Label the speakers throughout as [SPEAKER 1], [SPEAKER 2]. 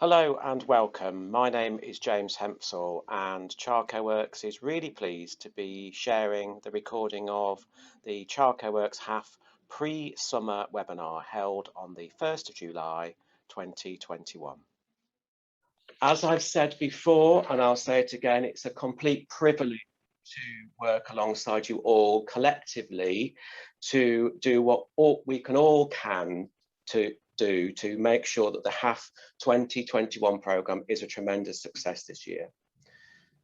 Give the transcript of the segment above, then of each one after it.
[SPEAKER 1] Hello and welcome. My name is James Hempsall and Childcare Works is really pleased to be sharing the recording of the Childcare Works HAF pre-summer webinar held on the 1st of July 2021. As I've said before, and I'll say it again, it's a complete privilege to work alongside you all collectively to do what we can to do to make sure that the HAF 2021 programme is a tremendous success this year.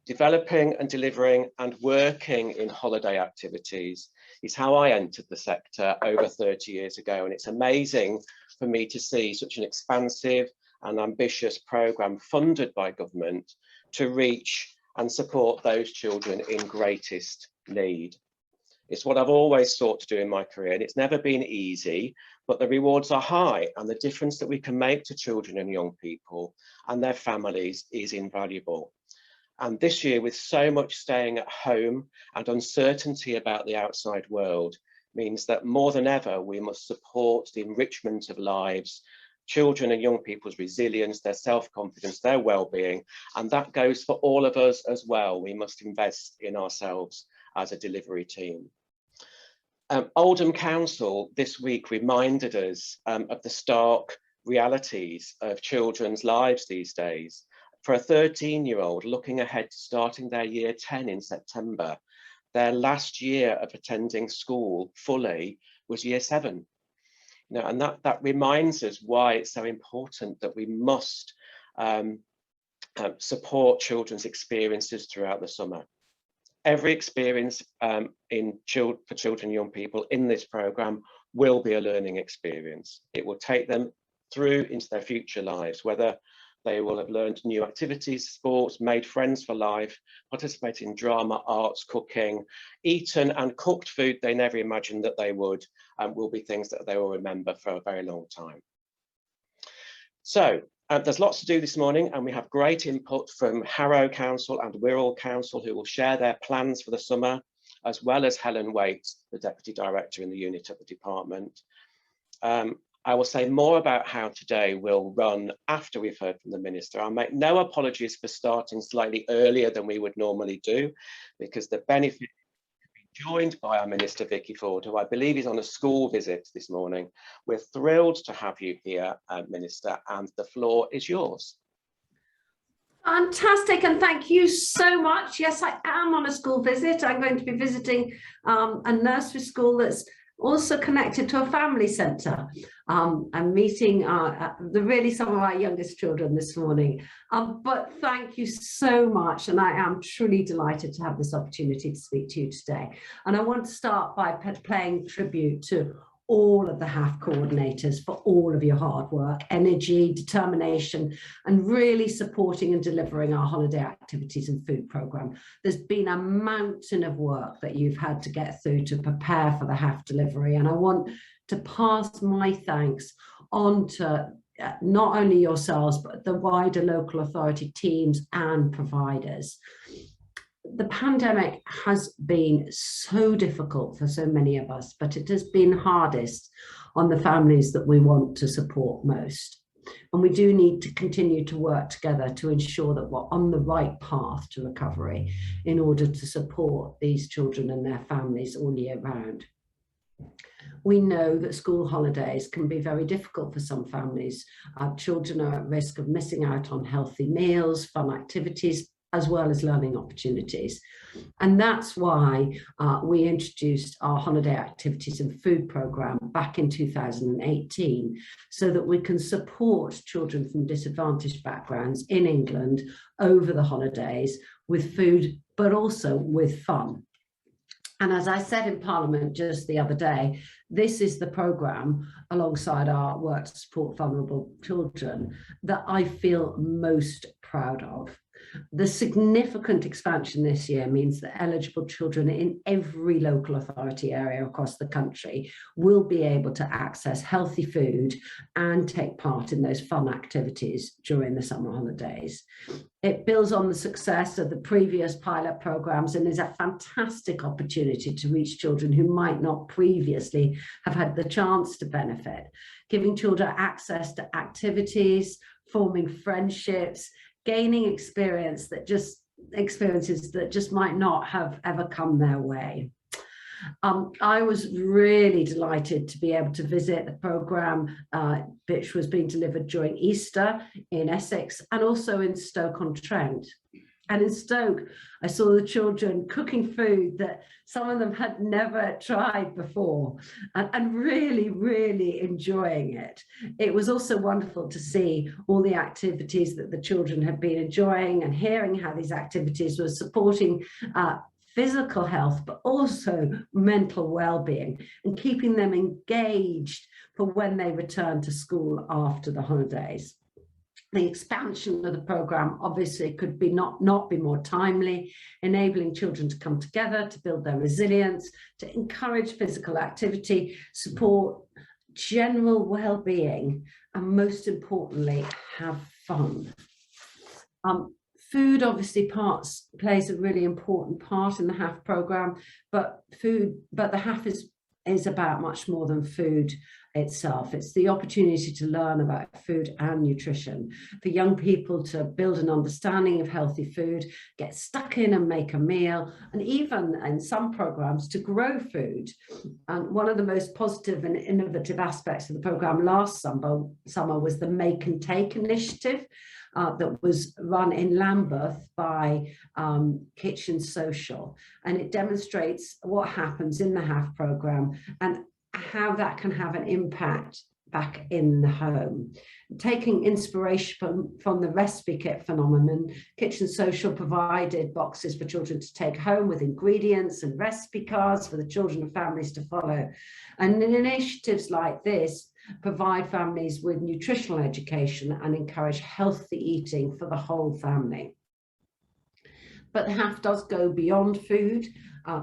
[SPEAKER 1] Developing and delivering and working in holiday activities is how I entered the sector over 30 years ago, and it's amazing for me to see such an expansive and ambitious programme funded by government to reach and support those children in greatest need. It's what I've always sought to do in my career, and it's never been easy, but the rewards are high, and the difference that we can make to children and young people and their families is invaluable. And this year, with so much staying at home and uncertainty about the outside world, means that more than ever, we must support the enrichment of lives, children and young people's resilience, their self-confidence, their well-being, and that goes for all of us as well. We must invest in ourselves as a delivery team. Oldham Council this week reminded us of the stark realities of children's lives these days. For a 13-year-old looking ahead to starting their year 10 in September, their last year of attending school fully was year 7. And that reminds us why it's so important that we must support children's experiences throughout the summer. Every experience for children and young people in this programme will be a learning experience. It will take them through into their future lives, whether they will have learned new activities, sports, made friends for life, participated in drama, arts, cooking, eaten and cooked food they never imagined that they would, will be things that they will remember for a very long time. So there's lots to do this morning, and we have great input from Harrow Council and Wirral Council, who will share their plans for the summer, as well as Helen Waite, the Deputy Director in the unit at the department. I will say more about how today will run after we've heard from the Minister. I'll make no apologies for starting slightly earlier than we would normally do, because the benefit joined by our Minister, Vicky Ford, who I believe is on a school visit this morning. We're thrilled to have you here, Minister, and the floor is yours.
[SPEAKER 2] Fantastic, and thank you so much. Yes, I am on a school visit. I'm going to be visiting a nursery school that's also connected to a family centre. I'm meeting some of our youngest children this morning. But thank you so much, and I am truly delighted to have this opportunity to speak to you today. And I want to start by paying tribute to all of the HAF coordinators for all of your hard work, energy, determination, and really supporting and delivering our holiday activities and food programme. There's been a mountain of work that you've had to get through to prepare for the HAF delivery, and I want to pass my thanks on to not only yourselves, but the wider local authority teams and providers. The pandemic has been so difficult for so many of us, but it has been hardest on the families that we want to support most. And we do need to continue to work together to ensure that we're on the right path to recovery in order to support these children and their families all year round. We know that school holidays can be very difficult for some families. Children are at risk of missing out on healthy meals, fun activities, as well as learning opportunities. And that's why we introduced our holiday activities and food programme back in 2018, so that we can support children from disadvantaged backgrounds in England over the holidays with food, but also with fun. And as I said in Parliament just the other day, this is the programme, alongside our work to support vulnerable children, that I feel most proud of. The significant expansion this year means that eligible children in every local authority area across the country will be able to access healthy food and take part in those fun activities during the summer holidays. It builds on the success of the previous pilot programmes and is a fantastic opportunity to reach children who might not previously have had the chance to benefit, giving children access to activities, forming friendships, gaining experiences that just might not have ever come their way. I was really delighted to be able to visit the programme which was being delivered during Easter in Essex and also in Stoke-on-Trent. And in Stoke, I saw the children cooking food that some of them had never tried before and really, really enjoying it. It was also wonderful to see all the activities that the children had been enjoying and hearing how these activities were supporting physical health, but also mental well-being, and keeping them engaged for when they return to school after the holidays. The expansion of the programme obviously could be not be more timely, enabling children to come together, to build their resilience, to encourage physical activity, support general well-being, and most importantly, have fun. Food obviously plays a really important part in the HAF programme, but the HAF is about much more than food itself. It's the opportunity to learn about food and nutrition, for young people to build an understanding of healthy food, get stuck in and make a meal, and even in some programs to grow food. And one of the most positive and innovative aspects of the program last summer was the Make and Take initiative that was run in Lambeth by Kitchen Social, and it demonstrates what happens in the HAF programme and how that can have an impact back in the home. Taking inspiration from the recipe kit phenomenon, Kitchen Social provided boxes for children to take home with ingredients and recipe cards for the children and families to follow. And initiatives like this provide families with nutritional education and encourage healthy eating for the whole family. But the HAF does go beyond food.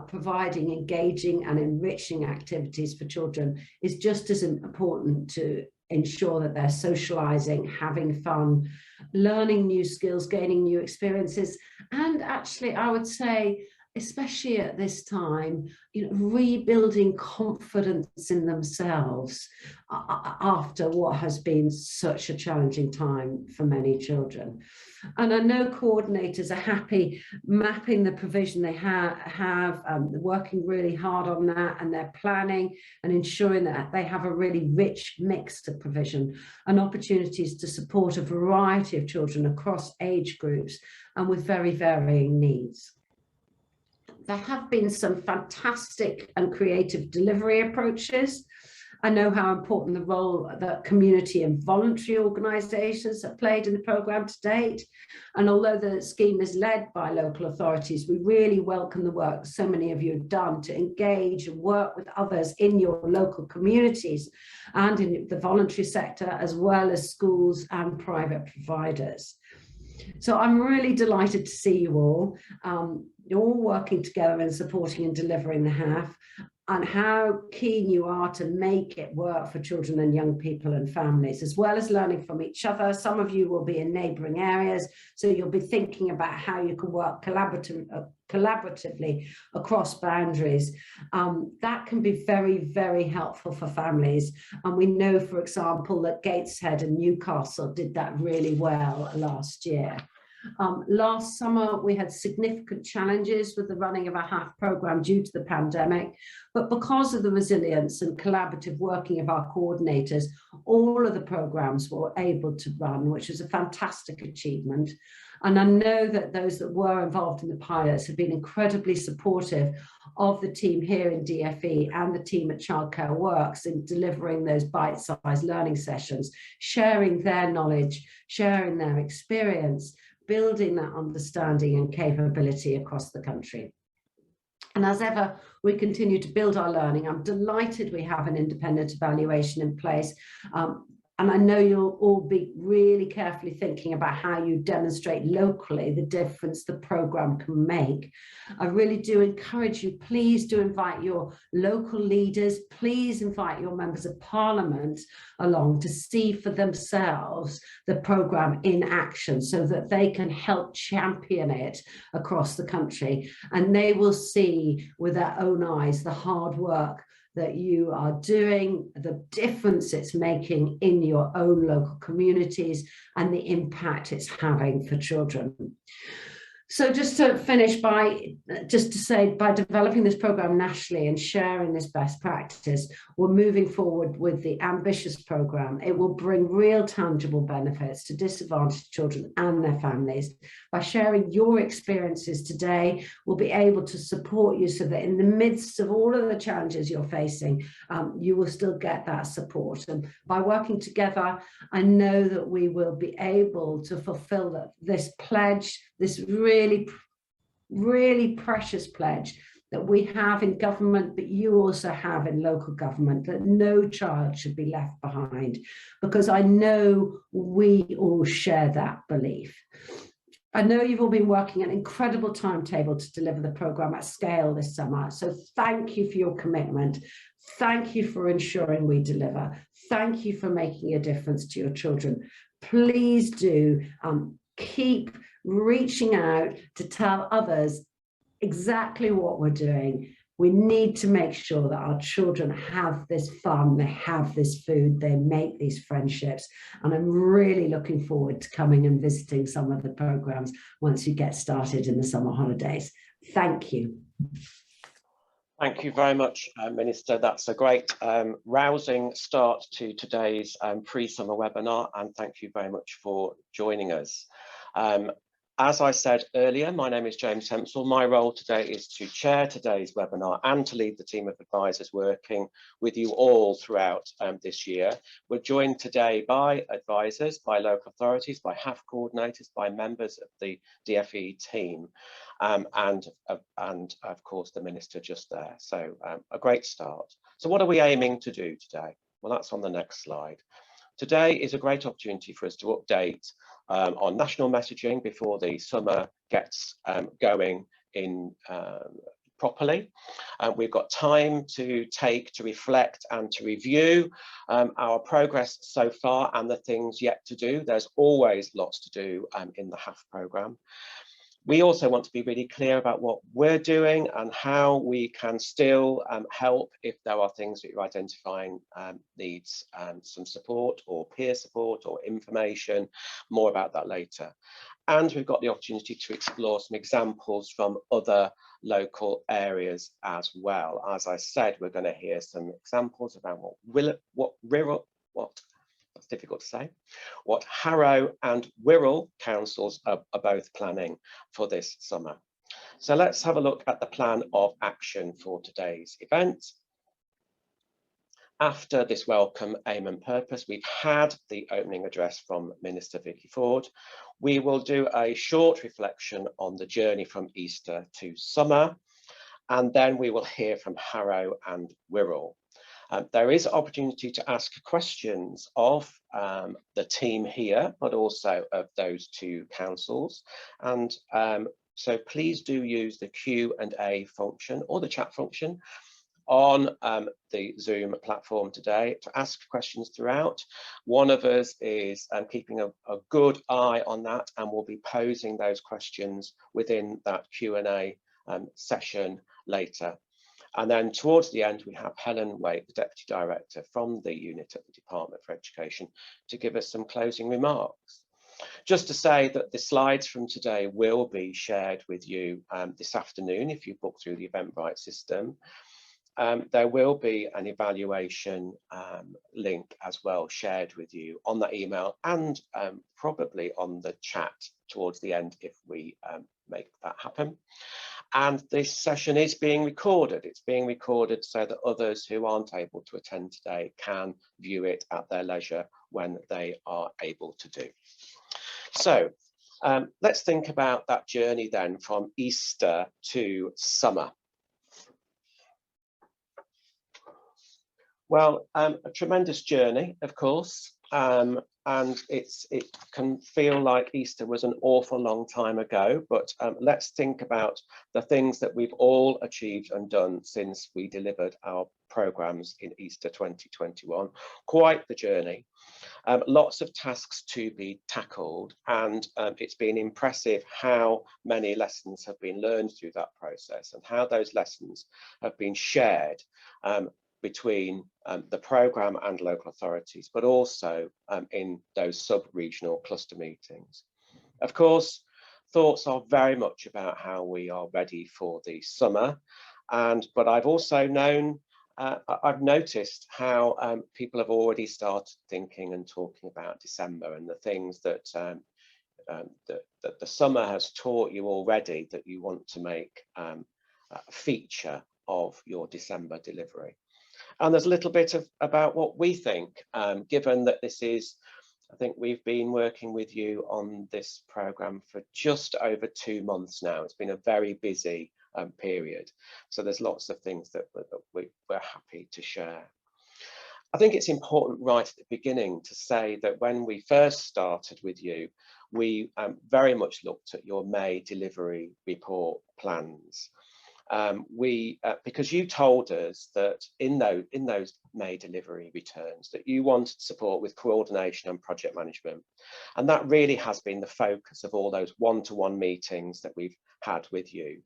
[SPEAKER 2] Providing engaging and enriching activities for children is just as important to ensure that they're socializing, having fun, learning new skills, gaining new experiences, and actually, I would say, especially at this time, rebuilding confidence in themselves after what has been such a challenging time for many children. And I know coordinators are happy mapping the provision they have, working really hard on that, and they're planning and ensuring that they have a really rich mix of provision and opportunities to support a variety of children across age groups and with very varying needs. There have been some fantastic and creative delivery approaches. I know how important the role that community and voluntary organisations have played in the programme to date. And although the scheme is led by local authorities, we really welcome the work so many of you have done to engage and work with others in your local communities and in the voluntary sector, as well as schools and private providers. So I'm really delighted to see you all. You're all working together and supporting and delivering the HAF, and how keen you are to make it work for children and young people and families, as well as learning from each other. Some of you will be in neighbouring areas, so you'll be thinking about how you can work collaboratively across boundaries. That can be very, very helpful for families. And we know, for example, that Gateshead and Newcastle did that really well last year. Last summer, we had significant challenges with the running of our HAF programme due to the pandemic, but because of the resilience and collaborative working of our coordinators, all of the programmes were able to run, which was a fantastic achievement. And I know that those that were involved in the pilots have been incredibly supportive of the team here in DFE and the team at Childcare Works in delivering those bite-sized learning sessions, sharing their knowledge, sharing their experience, building that understanding and capability across the country. And as ever, we continue to build our learning. I'm delighted we have an independent evaluation in place. And I know you'll all be really carefully thinking about how you demonstrate locally the difference the programme can make. I really do encourage you, please do invite your local leaders, please invite your members of parliament along to see for themselves the programme in action so that they can help champion it across the country. And they will see with their own eyes the hard work that you are doing, the difference it's making in your own local communities, and the impact it's having for children. So just to finish by developing this program nationally and sharing this best practice, we're moving forward with the ambitious program. It will bring real tangible benefits to disadvantaged children and their families. By sharing your experiences today, we'll be able to support you so that in the midst of all of the challenges you're facing, you will still get that support. And by working together, I know that we will be able to fulfill this pledge, this really precious pledge that we have in government, but you also have in local government, that no child should be left behind, because I know we all share that belief. I know you've all been working an incredible timetable to deliver the programme at scale this summer. So thank you for your commitment. Thank you for ensuring we deliver. Thank you for making a difference to your children. Please do keep reaching out to tell others exactly what we're doing. We need to make sure that our children have this fun, they have this food, they make these friendships. And I'm really looking forward to coming and visiting some of the programs once you get started in the summer holidays. Thank you.
[SPEAKER 1] Thank you very much, Minister. That's a great rousing start to today's pre-summer webinar, and thank you very much for joining us. As I said earlier, my name is James Hempsall. My role today is to chair today's webinar and to lead the team of advisors working with you all throughout this year. We're joined today by advisors, by local authorities, by HAF coordinators, by members of the DFE team, and of course the Minister just there. So a great start. So what are we aiming to do today? Well, that's on the next slide. Today is a great opportunity for us to update on national messaging before the summer gets going in properly. We've got time to take to reflect and to review our progress so far and the things yet to do. There's always lots to do in the HAF programme. We also want to be really clear about what we're doing and how we can still help if there are things that you're identifying needs some support or peer support or information. More about that later. And we've got the opportunity to explore some examples from other local areas as well. As I said, we're going to hear some examples about that's difficult to say, what Harrow and Wirral councils are both planning for this summer. So let's have a look at the plan of action for today's event. After this welcome aim and purpose, we've had the opening address from Minister Vicky Ford. We will do a short reflection on the journey from Easter to summer, and then we will hear from Harrow and Wirral. There is opportunity to ask questions of the team here, but also of those two councils. And so please do use the Q&A function or the chat function on the Zoom platform today to ask questions throughout. One of us is keeping a good eye on that and will be posing those questions within that Q&A session later. And then towards the end, we have Helen Waite, the Deputy Director from the unit at the Department for Education, to give us some closing remarks. Just to say that the slides from today will be shared with you this afternoon if you book through the Eventbrite system. There will be an evaluation link as well shared with you on that email and probably on the chat towards the end if we make that happen. And this session is being recorded. It's being recorded so that others who aren't able to attend today can view it at their leisure when they are able to do. So let's think about that journey then from Easter to summer. Well, a tremendous journey, of course, and it can feel like Easter was an awful long time ago, but let's think about the things that we've all achieved and done since we delivered our programmes in Easter 2021. Quite the journey. Lots of tasks to be tackled, and it's been impressive how many lessons have been learned through that process and how those lessons have been shared between the programme and local authorities, but also in those sub-regional cluster meetings. Of course, thoughts are very much about how we are ready for the summer, but I've also I've noticed how people have already started thinking and talking about December and the things that that the summer has taught you already that you want to make a feature of your December delivery. And there's a little bit about what we think, given that this is, I think we've been working with you on this programme for just over 2 months now. It's been a very busy period. So there's lots of things that we're happy to share. I think it's important right at the beginning to say that when we first started with you, we very much looked at your May delivery report plans. Because you told us that in those May delivery returns that you wanted support with coordination and project management, and that really has been the focus of all those one-to-one meetings that we've had with you.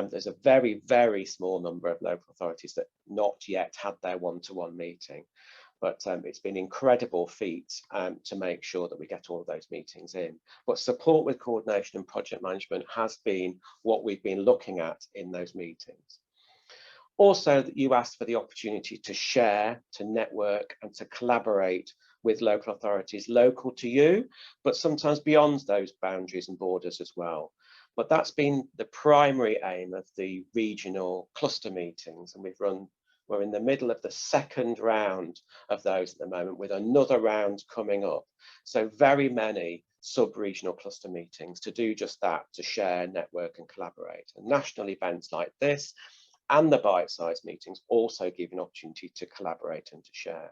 [SPEAKER 1] There's a very, very small number of local authorities that not yet had their one-to-one meeting, but it's been an incredible feat to make sure that we get all of those meetings in. But support with coordination and project management has been what we've been looking at in those meetings. Also, that you asked for the opportunity to share, to network and to collaborate with local authorities local to you, but sometimes beyond those boundaries and borders as well. But that's been the primary aim of the regional cluster meetings, and we're in the middle of the second round of those at the moment, with another round coming up. So very many sub-regional cluster meetings to do just that, to share, network and collaborate. And national events like this and the bite-sized meetings also give an opportunity to collaborate and to share.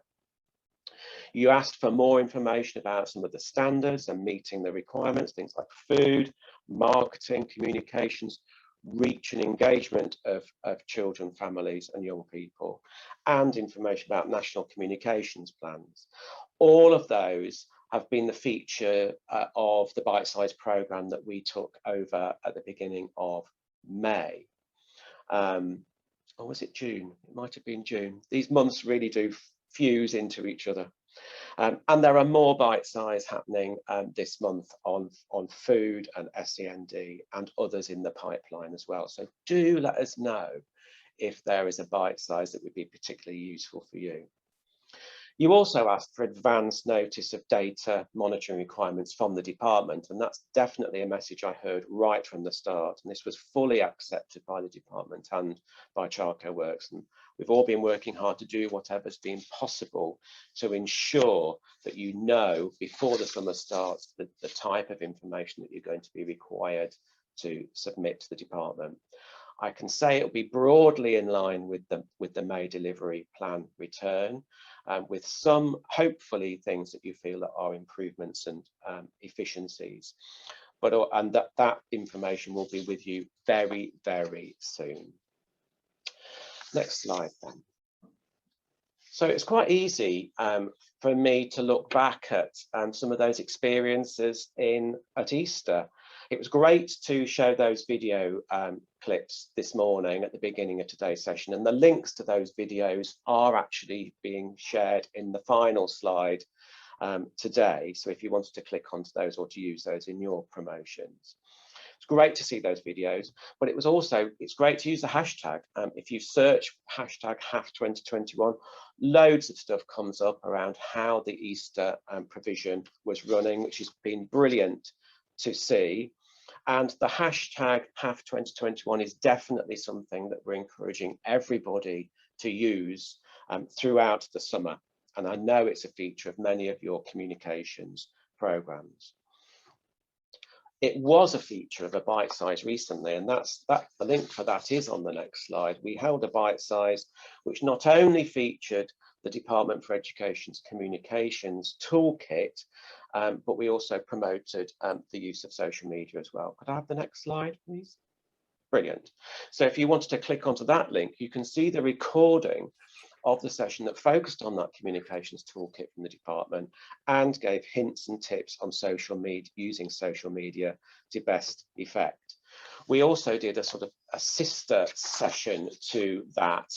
[SPEAKER 1] You asked for more information about some of the standards and meeting the requirements, things like food, marketing, communications, reach and engagement of children, families and young people, and information about national communications plans. All of those have been the feature of the bite-sized programme that we took over at the beginning of May. Or was it June? It might have been June. These months really do fuse into each other. And there are more bite-size happening this month on food and SEND and others in the pipeline as well. So do let us know if there is a bite-size that would be particularly useful for you. You also asked for advance notice of data monitoring requirements from the department, and that's definitely a message I heard right from the start, and this was fully accepted by the department and by Childcare Works, and we've all been working hard to do whatever's been possible to ensure that you know before the summer starts the type of information that you're going to be required to submit to the department. I can say it'll be broadly in line with the May delivery plan return, with some hopefully things that you feel that are improvements and efficiencies, and that information will be with you very, very soon. Next slide then. So it's quite easy for me to look back at some of those experiences at Easter. It was great to show those video clips this morning at the beginning of today's session, and the links to those videos are actually being shared in the final slide today. So if you wanted to click onto those or to use those in your promotions. It's great to see those videos, but it's great to use the hashtag. If you search hashtag HAF 2021, loads of stuff comes up around how the Easter provision was running, which has been brilliant to see. And the hashtag HAF 2021 is definitely something that we're encouraging everybody to use throughout the summer. And I know it's a feature of many of your communications programs. It was a feature of a bite size recently, and the link for that is on the next slide. We held a bite size which not only featured the Department for Education's communications toolkit, but we also promoted the use of social media as well. Could I have the next slide, please? Brilliant. So if you wanted to click onto that link, you can see the recording of the session that focused on that communications toolkit from the department and gave hints and tips on social media, using social media to best effect. We also did a sort of a sister session to that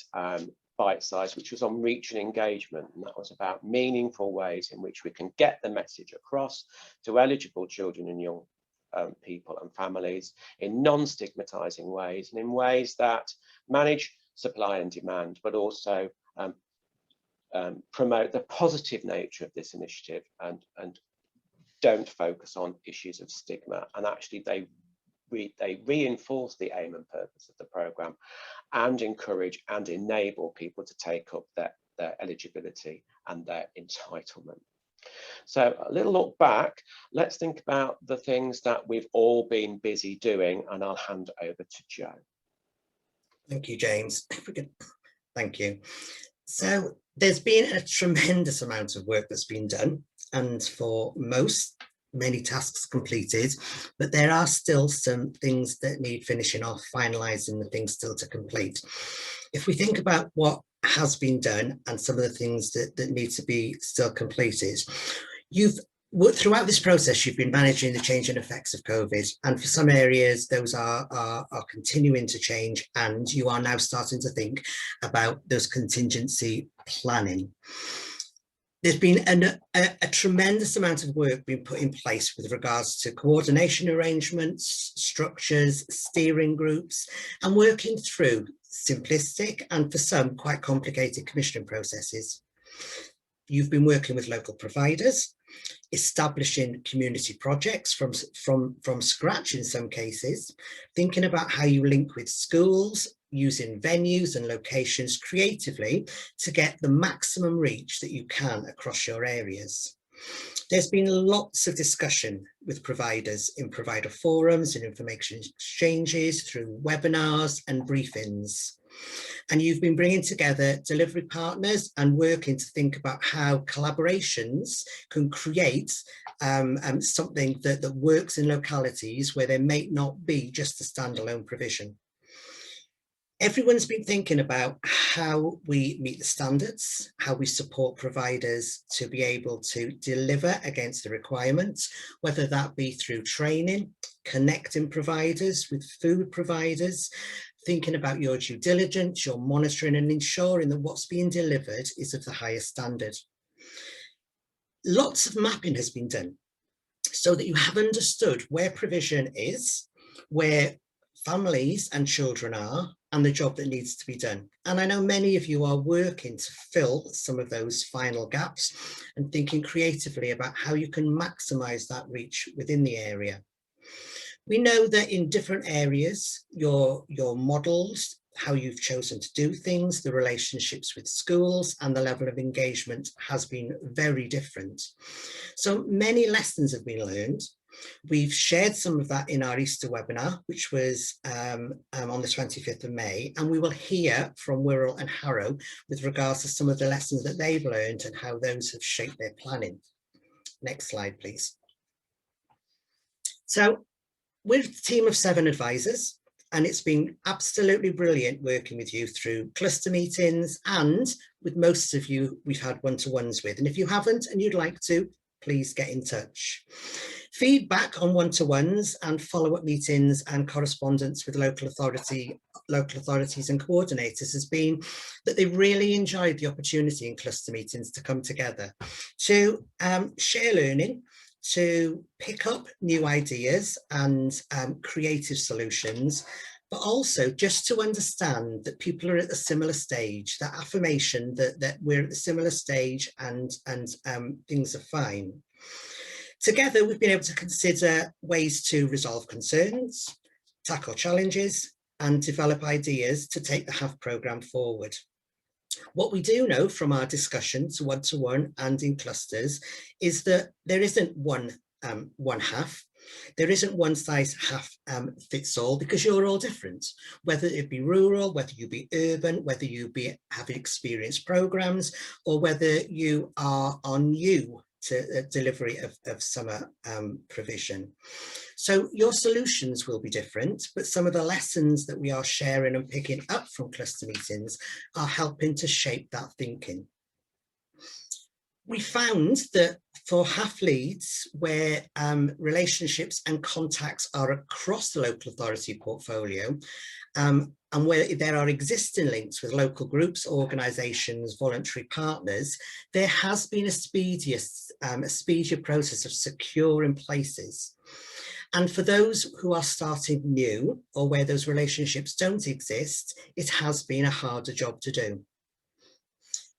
[SPEAKER 1] bite size, which was on reach and engagement, and that was about meaningful ways in which we can get the message across to eligible children and young people and families in non-stigmatizing ways, and in ways that manage supply and demand, but also promote the positive nature of this initiative and don't focus on issues of stigma. And actually they reinforce the aim and purpose of the programme and encourage and enable people to take up their eligibility and their entitlement. So a little look back, let's think about the things that we've all been busy doing, and I'll hand over to Joe.
[SPEAKER 3] Thank you, James. Thank you. So there's been a tremendous amount of work that's been done, and for many tasks completed, but there are still some things that need finishing off, finalising, the things still to complete. If we think about what has been done and some of the things that need to be still completed, throughout this process, you've been managing the changing effects of COVID, and for some areas, those are continuing to change, and you are now starting to think about those contingency planning. There's been a tremendous amount of work being put in place with regards to coordination arrangements, structures, steering groups, and working through simplistic and for some quite complicated commissioning processes. You've been working with local providers, establishing community projects from scratch in some cases, thinking about how you link with schools, using venues and locations creatively to get the maximum reach that you can across your areas. There's been lots of discussion with providers in provider forums and information exchanges through webinars and briefings. And you've been bringing together delivery partners and working to think about how collaborations can create something that works in localities where there may not be just a standalone provision. Everyone's been thinking about how we meet the standards, how we support providers to be able to deliver against the requirements, whether that be through training, connecting providers with food providers, thinking about your due diligence, your monitoring, and ensuring that what's being delivered is of the highest standard. Lots of mapping has been done so that you have understood where provision is, where families and children are, and the job that needs to be done. And I know many of you are working to fill some of those final gaps and thinking creatively about how you can maximise that reach within the area. We know that in different areas, your models, how you've chosen to do things, the relationships with schools and the level of engagement has been very different. So many lessons have been learned. We've shared some of that in our Easter webinar, which was on the 25th of May, and we will hear from Wirral and Harrow with regards to some of the lessons that they've learned and how those have shaped their planning. Next slide, please. So we're a team of 7 advisors, and it's been absolutely brilliant working with you through cluster meetings, and with most of you we've had one-to-ones with. And if you haven't and you'd like to, please get in touch. Feedback on one-to-ones and follow-up meetings and correspondence with local authorities and coordinators has been that they've really enjoyed the opportunity in cluster meetings to come together to share learning, to pick up new ideas and creative solutions, but also just to understand that people are at a similar stage, that affirmation that we're at a similar stage and things are fine. Together, we've been able to consider ways to resolve concerns, tackle challenges, and develop ideas to take the HAF programme forward. What we do know from our discussions one-to-one and in clusters is that there isn't one HAF. There isn't one size HAF fits all, because you're all different, whether it be rural, whether you be urban, whether you have experienced programmes, or whether you are new to delivery of summer provision. So your solutions will be different, but some of the lessons that we are sharing and picking up from cluster meetings are helping to shape that thinking. We found that for HAF leads, where relationships and contacts are across the local authority portfolio, and where there are existing links with local groups, organisations, voluntary partners, there has been a speedier process of securing places. And for those who are starting new or where those relationships don't exist, it has been a harder job to do.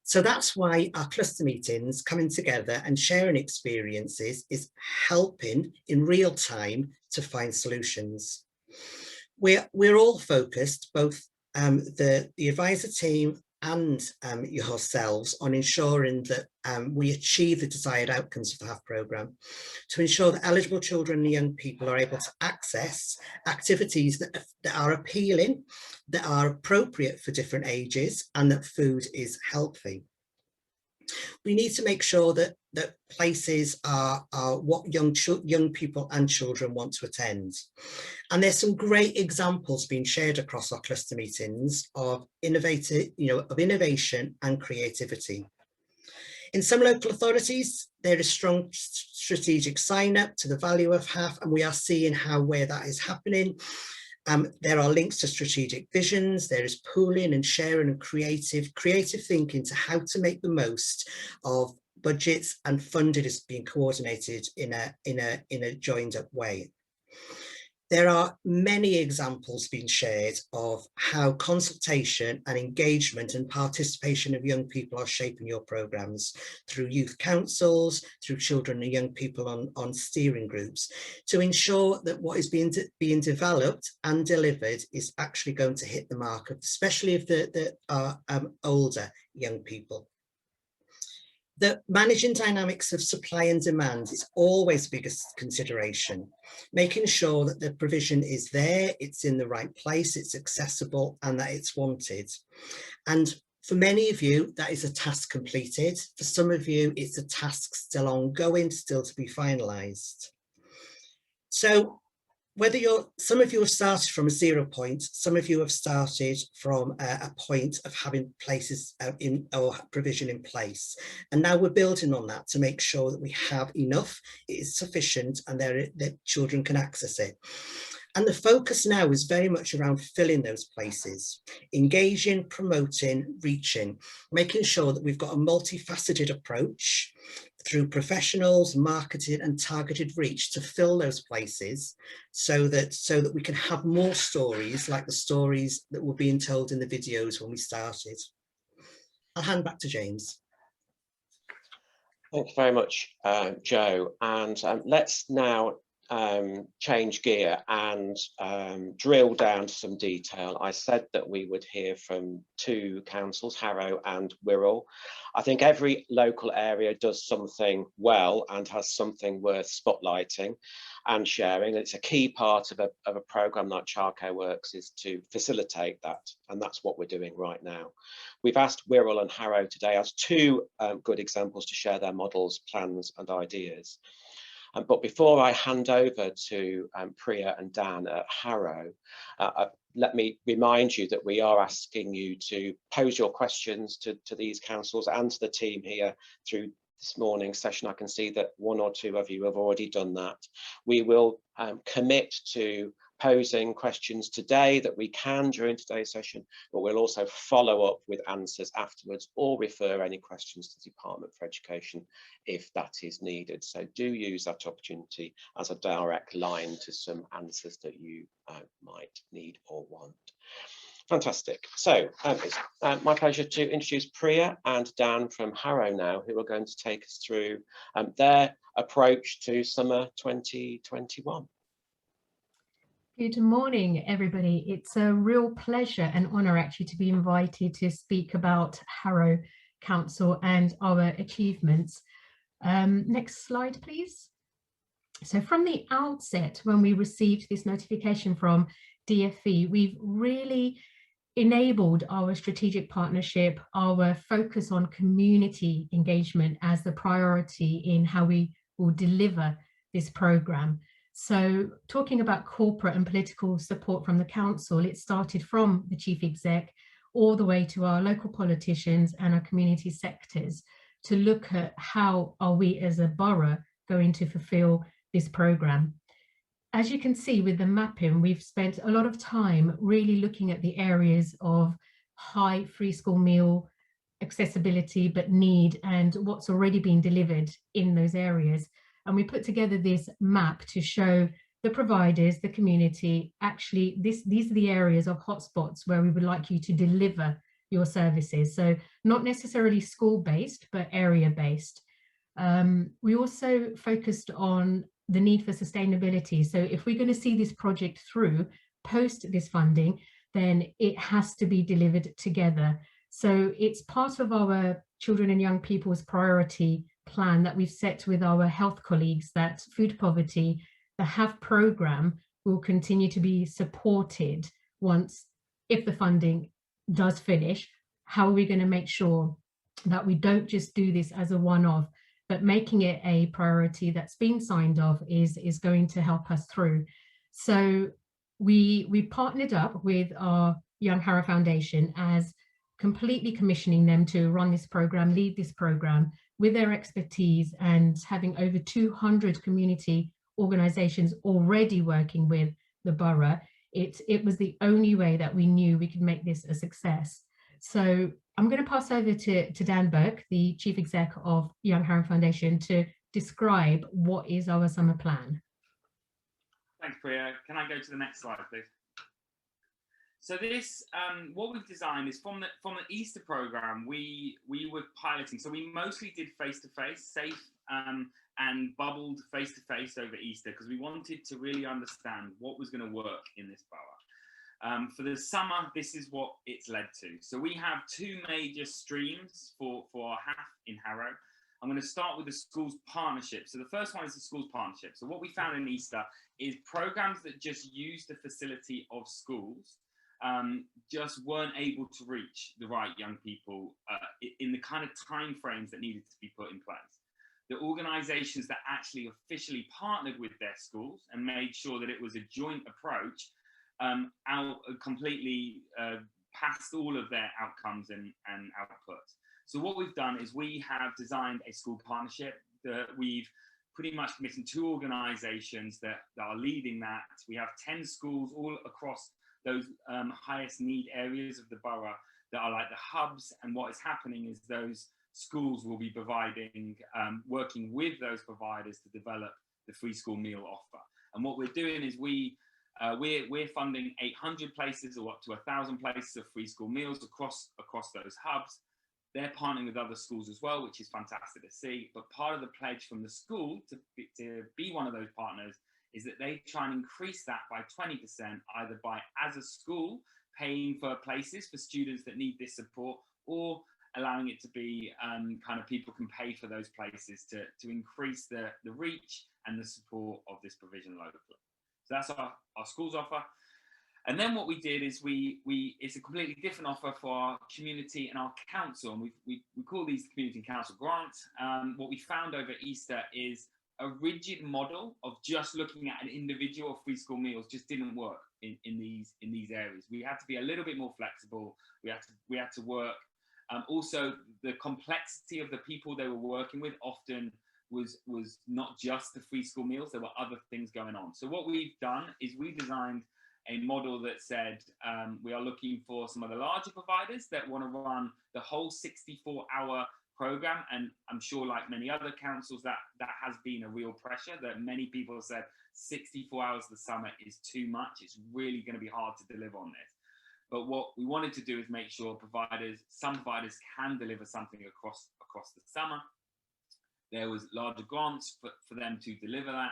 [SPEAKER 3] So that's why our cluster meetings, coming together and sharing experiences, is helping in real time to find solutions. We're all focused, both the advisor team and yourselves, on ensuring that we achieve the desired outcomes of the HAF programme, to ensure that eligible children and young people are able to access activities that are appealing, that are appropriate for different ages, and that food is healthy. We need to make sure that places are what young people and children want to attend. And there's some great examples being shared across our cluster meetings of innovation and creativity. In some local authorities, there is strong strategic sign up to the value of HAF, and we are seeing where that is happening. There are links to strategic visions, there is pooling and sharing and creative thinking to how to make the most of budgets, and funding is being coordinated in a joined up way. There are many examples being shared of how consultation and engagement and participation of young people are shaping your programmes through youth councils, through children and young people on steering groups, to ensure that what is being developed and delivered is actually going to hit the mark, especially if the older young people. The managing dynamics of supply and demand is always biggest consideration, making sure that the provision is there, it's in the right place, it's accessible, and that it's wanted. And for many of you, that is a task completed. For some of you, it's a task still ongoing, still to be finalised. So whether some of you have started from a 0 point, some of you have started from a point of having places or provision in place. And now we're building on that to make sure that we have enough, it is sufficient, and that children can access it. And the focus now is very much around filling those places, engaging, promoting, reaching, making sure that we've got a multifaceted approach through professionals, marketing and targeted reach to fill those places, so that we can have more stories like the stories that were being told in the videos when we started. I'll hand back to James.
[SPEAKER 1] Thank you very much, Joe. And let's now change gear and drill down to some detail. I said that we would hear from two councils, Harrow and Wirral. I think every local area does something well and has something worth spotlighting and sharing. It's a key part of a programme like Childcare Works is to facilitate that, and that's what we're doing right now. We've asked Wirral and Harrow today as two good examples to share their models, plans and ideas. But before I hand over to Priya and Dan at Harrow, let me remind you that we are asking you to pose your questions to these councils and to the team here through this morning's session. I can see that one or two of you have already done that. We will commit to posing questions today that we can during today's session, but we'll also follow up with answers afterwards or refer any questions to the Department for Education if that is needed. So do use that opportunity as a direct line to some answers that you might need or want. Fantastic. So it's my pleasure to introduce Priya and Dan from Harrow now, who are going to take us through their approach to summer 2021.
[SPEAKER 4] Good morning, everybody. It's a real pleasure and honour actually to be invited to speak about Harrow Council and our achievements. Next slide, please. So from the outset, when we received this notification from DFE, we've really enabled our strategic partnership, our focus on community engagement as the priority in how we will deliver this programme. So talking about corporate and political support from the council, it started from the chief exec all the way to our local politicians and our community sectors to look at how are we as a borough going to fulfil this programme. as you can see with the mapping, we've spent a lot of time really looking at the areas of high free school meal accessibility, but need, and what's already been delivered in those areas. And we put together this map to show the providers, the community, actually these are the areas of hotspots where we would like you to deliver your services. So not necessarily school-based, but area-based. We also focused on the need for sustainability. So if we're going to see this project through post this funding, then it has to be delivered together. So it's part of our children and young people's priority plan that we've set with our health colleagues, that food poverty, the HAF program, will continue to be supported once, if the funding does finish. How are we going to make sure that we don't just do this as a one-off, but making it a priority that's been signed off is going to help us through. So we partnered up with our Young Harrow Foundation as completely commissioning them to run this program, lead this program with their expertise, and having over 200 community organizations already working with the borough. It was the only way that we knew we could make this a success. So I'm going to pass over to Dan Burke, the Chief Exec of Young Harrow Foundation, to describe what is our summer plan.
[SPEAKER 5] Thanks, Priya. Can I go to the next slide, please? So this, what we've designed is from the Easter program, we were piloting. So we mostly did face-to-face, safe and bubbled face-to-face over Easter, because we wanted to really understand what was going to work in this borough. For the summer, this is what it's led to. So we have two major streams for our HAF in Harrow. I'm going to start with the schools partnership. So the first one is the schools partnership. So what we found in Easter is programs that just use the facility of schools just weren't able to reach the right young people in the kind of timeframes that needed to be put in place. The organisations that actually officially partnered with their schools and made sure that it was a joint approach completely passed all of their outcomes and outputs. So what we've done is we have designed a school partnership that we've pretty much commissioned 2 organisations that are leading that. We have 10 schools all across those highest need areas of the borough that are like the hubs, and what is happening is those schools will be providing, working with those providers to develop the free school meal offer. And what we're doing is we're funding 800 places or up to 1,000 places of free school meals across those hubs. They're partnering with other schools as well, which is fantastic to see. But part of the pledge from the school to be one of those partners is that they try and increase that by 20%, either by, as a school, paying for places for students that need this support, or allowing it to be kind of people can pay for those places to increase the reach and the support of this provision locally. So that's our schools offer. And then what we did is it's a completely different offer for our community and our council, and we call these community and council grants. What we found over Easter is a rigid model of just looking at an individual free school meals just didn't work in these areas. We had to be a little bit more flexible. We had to work. Also, the complexity of the people they were working with often was not just the free school meals. There were other things going on. So what we've done is we designed a model that said we are looking for some of the larger providers that want to run the whole 64-hour program. And I'm sure, like many other councils, that has been a real pressure, that many people have said 64 hours of the summer is too much. It's really going to be hard to deliver on this. But what we wanted to do is make sure some providers can deliver something across the summer. There was larger grants for them to deliver that.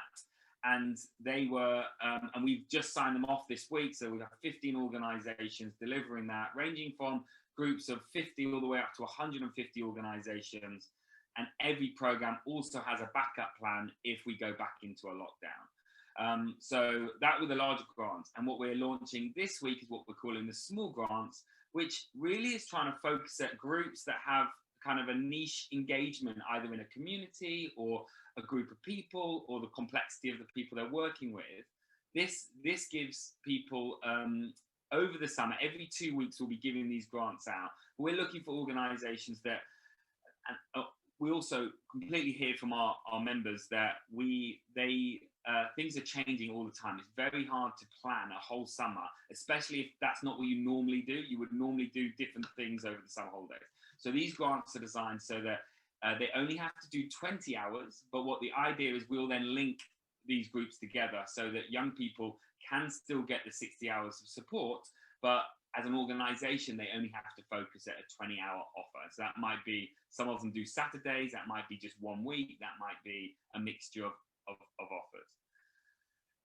[SPEAKER 5] And they were, and we've just signed them off this week. So we have 15 organisations delivering that, ranging from groups of 50 all the way up to 150 organisations. And every programme also has a backup plan if we go back into a lockdown. So that were the larger grants. And what we're launching this week is what we're calling the small grants, which really is trying to focus at groups that have kind of a niche engagement, either in a community or a group of people, or the complexity of the people they're working with. This gives people over the summer, every 2 weeks we'll be giving these grants out. We're looking for organisations that, and we also completely hear from our members that they things are changing all the time. It's very hard to plan a whole summer, especially if that's not what you normally do. You would normally do different things over the summer holidays. So these grants are designed so that they only have to do 20 hours, but what the idea is, we'll then link these groups together so that young people can still get the 60 hours of support, but as an organization, they only have to focus at a 20-hour offer. So that might be, some of them do Saturdays, that might be just 1 week, that might be a mixture of offers.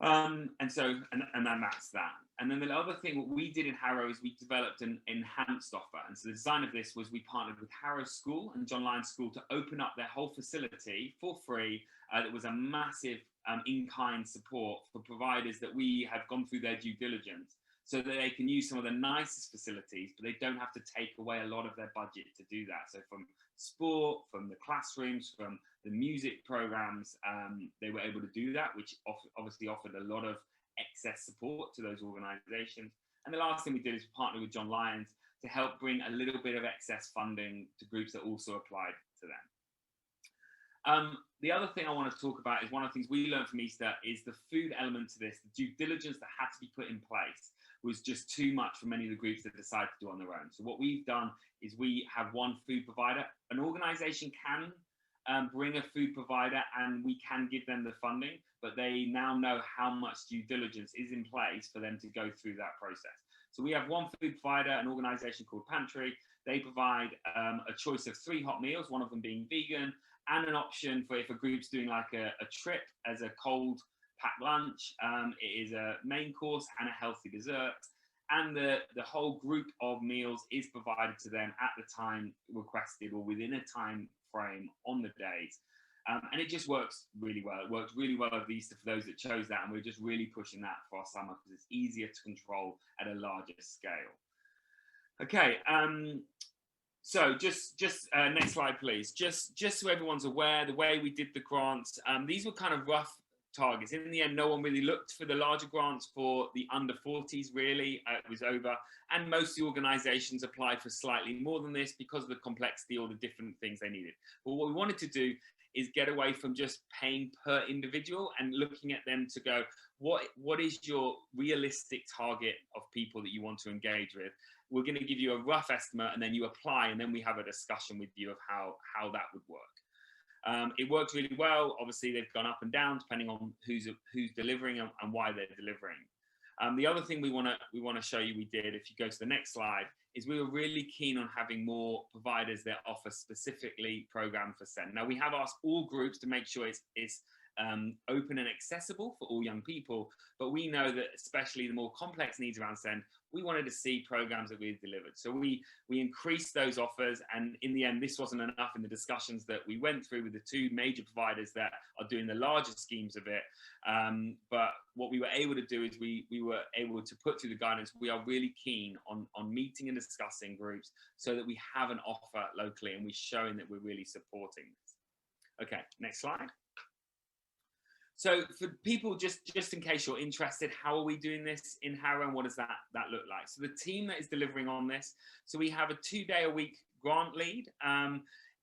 [SPEAKER 5] And then that's that. And then the other thing what we did in Harrow is we developed an enhanced offer. And so the design of this was we partnered with Harrow School and John Lyons School to open up their whole facility for free. That was a massive in-kind support for providers that we have gone through their due diligence, so that they can use some of the nicest facilities, but they don't have to take away a lot of their budget to do that. So from sport, from the classrooms, from the music programs, they were able to do that, which obviously offered a lot of excess support to those organizations. And the last thing we did is partner with John Lyons to help bring a little bit of excess funding to groups that also applied to them. The other thing I want to talk about is one of the things we learned from Easter is the food element to this. The due diligence that had to be put in place was just too much for many of the groups that decided to do on their own. So what we've done is we have one food provider. An organization can bring a food provider and we can give them the funding, but they now know how much due diligence is in place for them to go through that process. So we have one food provider, an organization called Pantry. They provide a choice of 3 hot meals, one of them being vegan, and an option for if a group's doing like a trip as a cold packed lunch. It is a main course and a healthy dessert. And the whole group of meals is provided to them at the time requested or within a time frame on the days. And it just works really well. It worked really well over Easter for those that chose that. And we're just really pushing that for our summer because it's easier to control at a larger scale. Okay. So just next slide, please. Just so everyone's aware, the way we did the grants, these were kind of rough targets. In the end, no one really looked for the larger grants for the under 40s, really. It was over. And most of the organizations applied for slightly more than this because of the complexity or the different things they needed. But what we wanted to do is get away from just paying per individual and looking at them to go, what is your realistic target of people that you want to engage with? We're going to give you a rough estimate and then you apply, and then we have a discussion with you of how that would work. It worked really well. Obviously, they've gone up and down depending on who's delivering and why they're delivering. The other thing we want to show you we did, if you go to the next slide, is we were really keen on having more providers that offer specifically programmed for SEND. Now, we have asked all groups to make sure it's open and accessible for all young people, but we know that especially the more complex needs around SEND, we wanted to see programs that we delivered. So we increased those offers, and in the end, this wasn't enough in the discussions that we went through with the 2 major providers that are doing the larger schemes of it. But what we were able to do is we were able to put through the guidance. We are really keen on meeting and discussing groups so that we have an offer locally and we're showing that we're really supporting this. Okay, next slide. So for people, just in case you're interested, how are we doing this in Harrow and what does that look like? So the team that is delivering on this, so we have a 2-day-a-week grant lead.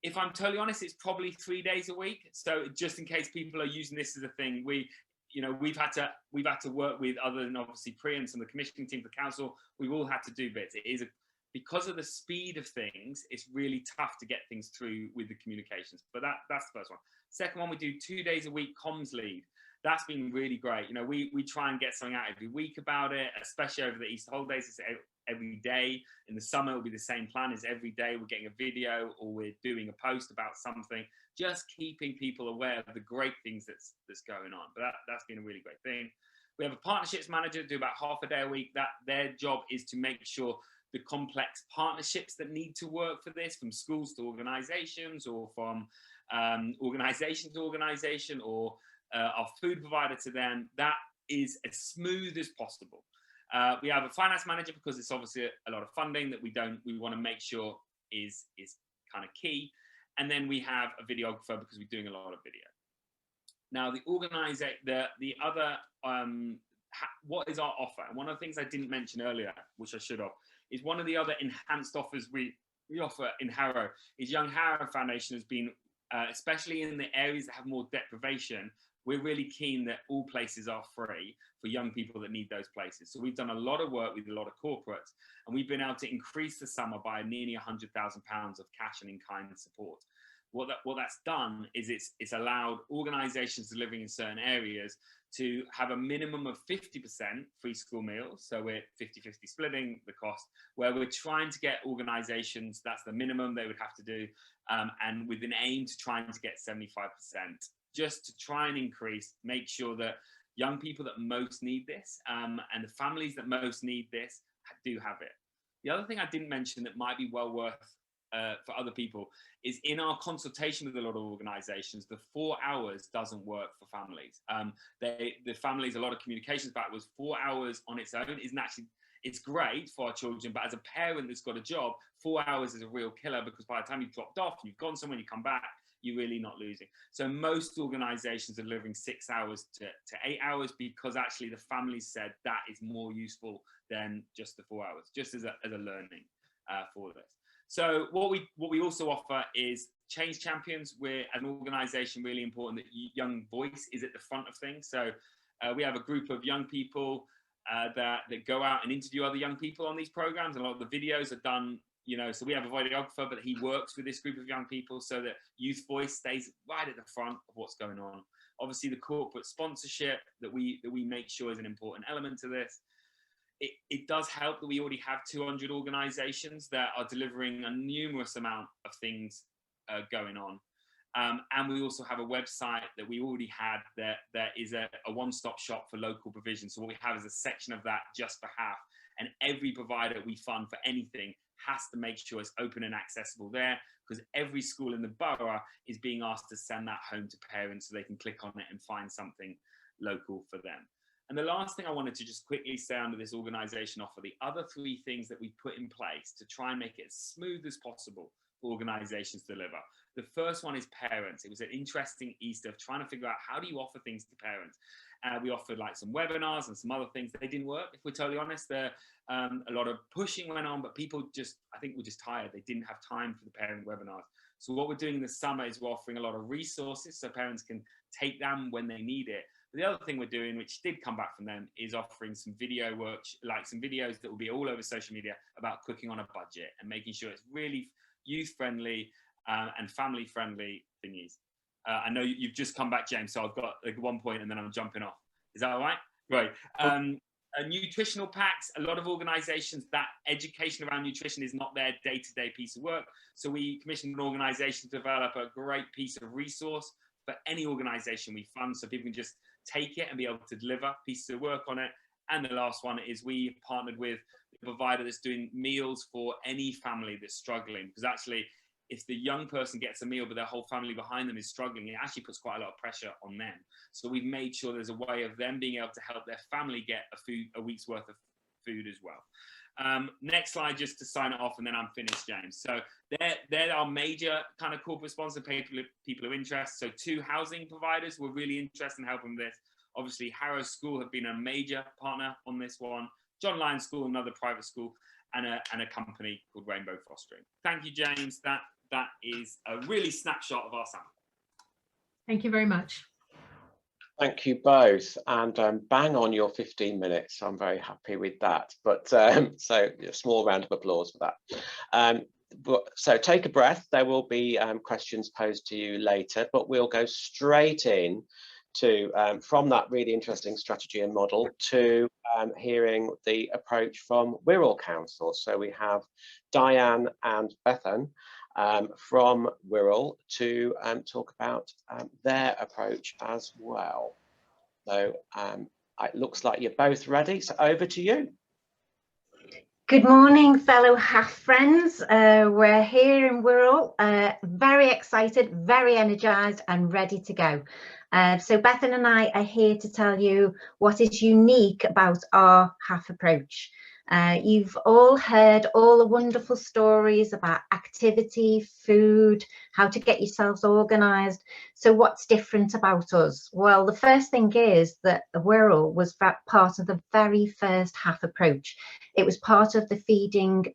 [SPEAKER 5] If I'm totally honest, it's probably 3 days a week. So just in case people are using this as a thing, we've had to work with, other than obviously Pri and some of the commissioning team for council, we've all had to do bits. It is because of the speed of things, it's really tough to get things through with the communications. But that's the first one. Second one, we do 2 days a week comms lead. That's been really great. We try and get something out every week about it, especially over the Easter holidays. It's every day. In the summer, it'll be the same plan. It's every day we're getting a video or we're doing a post about something, just keeping people aware of the great things that's going on. But that's been a really great thing. We have a partnerships manager do about half a day a week. Their job is to make sure the complex partnerships that need to work for this, from schools to organizations, or from organization to organization, or our food provider to them, that is as smooth as possible. We have a finance manager because it's obviously a lot of funding that we want to make sure is kind of key. And then we have a videographer because we're doing a lot of video. Now the other, what is our offer? And one of the things I didn't mention earlier, which I should have, is one of the other enhanced offers we offer in Harrow is Young Harrow Foundation has been, especially in the areas that have more deprivation, we're really keen that all places are free for young people that need those places. So we've done a lot of work with a lot of corporates, and we've been able to increase the summer by nearly £100,000 of cash and in-kind support. What that's done is it's allowed organisations living in certain areas to have a minimum of 50% free school meals. So we're 50-50 splitting the cost, where we're trying to get organisations, that's the minimum they would have to do, and with an aim to trying to get 75%, just to try and increase, make sure that young people that most need this and the families that most need this do have it. The other thing I didn't mention that might be well worth for other people is in our consultation with a lot of organisations, the 4 hours doesn't work for families. The families, a lot of communications back was 4 hours on its own isn't actually, it's great for our children, but as a parent that's got a job, 4 hours is a real killer, because by the time you've dropped off and you've gone somewhere and you come back, you're really not losing. So most organisations are delivering 6 hours to 8 hours, because actually the families said that is more useful than just the 4 hours, just as a learning for this. So what we also offer is change champions. We're an organisation really important that young voice is at the front of things. So we have a group of young people that go out and interview other young people on these programs, and a lot of the videos are done. So we have a videographer, but he works with this group of young people so that youth voice stays right at the front of what's going on. Obviously, the corporate sponsorship that we make sure is an important element to this. It does help that we already have 200 organisations that are delivering a numerous amount of things going on. And we also have a website that we already had that is a one-stop shop for local provision. So what we have is a section of that just for HAF, and every provider we fund for anything has to make sure it's open and accessible there, because every school in the borough is being asked to send that home to parents so they can click on it and find something local for them. And the last thing I wanted to just quickly say under this organisation offer, the other 3 things that we put in place to try and make it as smooth as possible for organisations to deliver. The first one is parents. It was an interesting Easter of trying to figure out, how do you offer things to parents? We offered like some webinars and some other things. They didn't work, if we're totally honest. A lot of pushing went on, but people I think were just tired. They didn't have time for the parent webinars. So what we're doing in the summer is we're offering a lot of resources so parents can take them when they need it. But the other thing we're doing, which did come back from them, is offering some video work, like some videos that will be all over social media about cooking on a budget and making sure it's really youth-friendly and family-friendly thingies. I know you've just come back, James, so I've got like 1 point and then I'm jumping off. Is that all right? Great. Nutritional packs, a lot of organisations, that education around nutrition is not their day-to-day piece of work. So we commissioned an organisation to develop a great piece of resource for any organisation we fund, so people can just take it and be able to deliver pieces of work on it. And the last one is we partnered with a provider that's doing meals for any family that's struggling, because actually if the young person gets a meal but their whole family behind them is struggling, it actually puts quite a lot of pressure on them. So we've made sure there's a way of them being able to help their family get a week's worth of food as well. Next slide, just to sign it off, and then I'm finished, James. So there are major kind of corporate sponsor people of interest. So 2 housing providers were really interested in helping with this. Obviously, Harrow School have been a major partner on this one. John Lyons School, another private school, and a company called Rainbow Fostering. Thank you, James. That is a really snapshot of our summer.
[SPEAKER 4] Thank you very much.
[SPEAKER 1] Thank you both, and bang on your 15 minutes. I'm very happy with that. But so a small round of applause for that. So take a breath. There will be questions posed to you later, but we'll go straight in to from that really interesting strategy and model to hearing the approach from Wirral Council. So we have Diane and Bethan from Wirral to talk about their approach as well. So it looks like you're both ready, so over to you.
[SPEAKER 6] Good morning, fellow HAF friends. We're here in Wirral, very excited, very energised and ready to go. So Bethan and I are here to tell you what is unique about our HAF approach. You've all heard all the wonderful stories about activity, food, how to get yourselves organised. So what's different about us? Well, the first thing is that Wirral was part of the very first HAF approach. It was part of the Feeding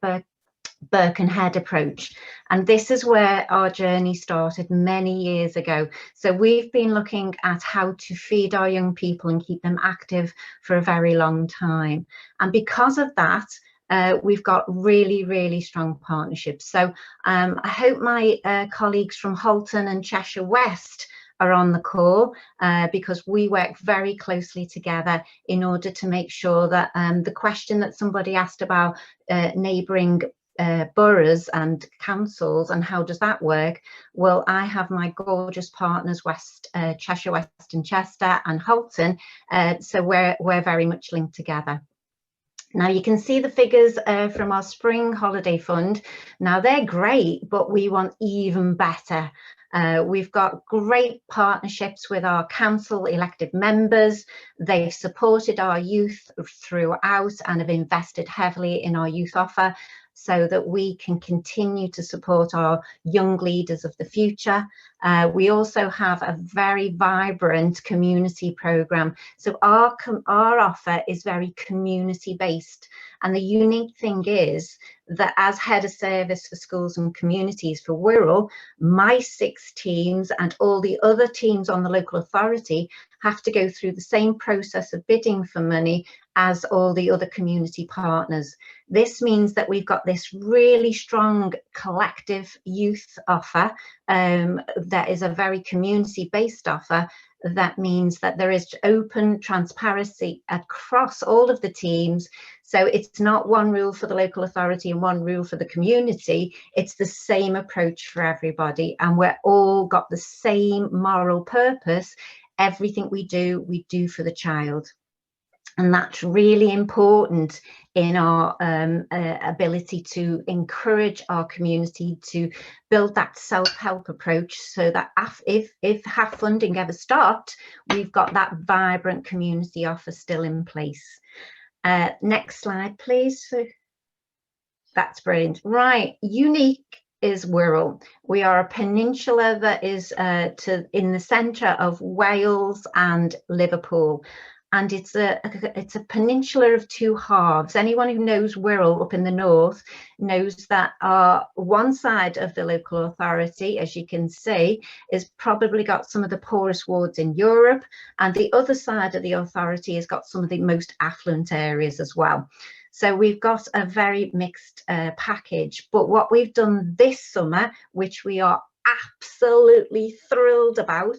[SPEAKER 6] Birkenhead approach. And this is where our journey started many years ago. So we've been looking at how to feed our young people and keep them active for a very long time. And because of that, we've got really, really strong partnerships. So I hope my colleagues from Halton and Cheshire West are on the call, because we work very closely together in order to make sure that the question that somebody asked about neighbouring boroughs and councils and how does that work, well, I have my gorgeous partners Cheshire West and Chester and Halton, so we're very much linked together. Now you can see the figures from our spring holiday fund. Now they're great, but we want even better. We've got great partnerships with our council elected members. They've supported our youth throughout and have invested heavily in our youth offer, so that we can continue to support our young leaders of the future. We also have a very vibrant community programme. So our offer is very community based. And the unique thing is that as head of service for schools and communities for Wirral, my 6 teams and all the other teams on the local authority have to go through the same process of bidding for money as all the other community partners. This means that we've got this really strong collective youth offer that is a very community-based offer. That means that there is open transparency across all of the teams. So it's not one rule for the local authority and one rule for the community. It's the same approach for everybody, and we're all got the same moral purpose. Everything we do for the child. And that's really important in our ability to encourage our community to build that self-help approach, so that if HAF funding ever stopped, we've got that vibrant community offer still in place. Next slide, please. So that's brilliant. Right, unique is Wirral. We are a peninsula that is in the centre of Wales and Liverpool. And it's a peninsula of 2 halves. Anyone who knows Wirral up in the north knows that one side of the local authority, as you can see, is probably got some of the poorest wards in Europe, and the other side of the authority has got some of the most affluent areas as well. So we've got a very mixed package. But what we've done this summer, which we are absolutely thrilled about,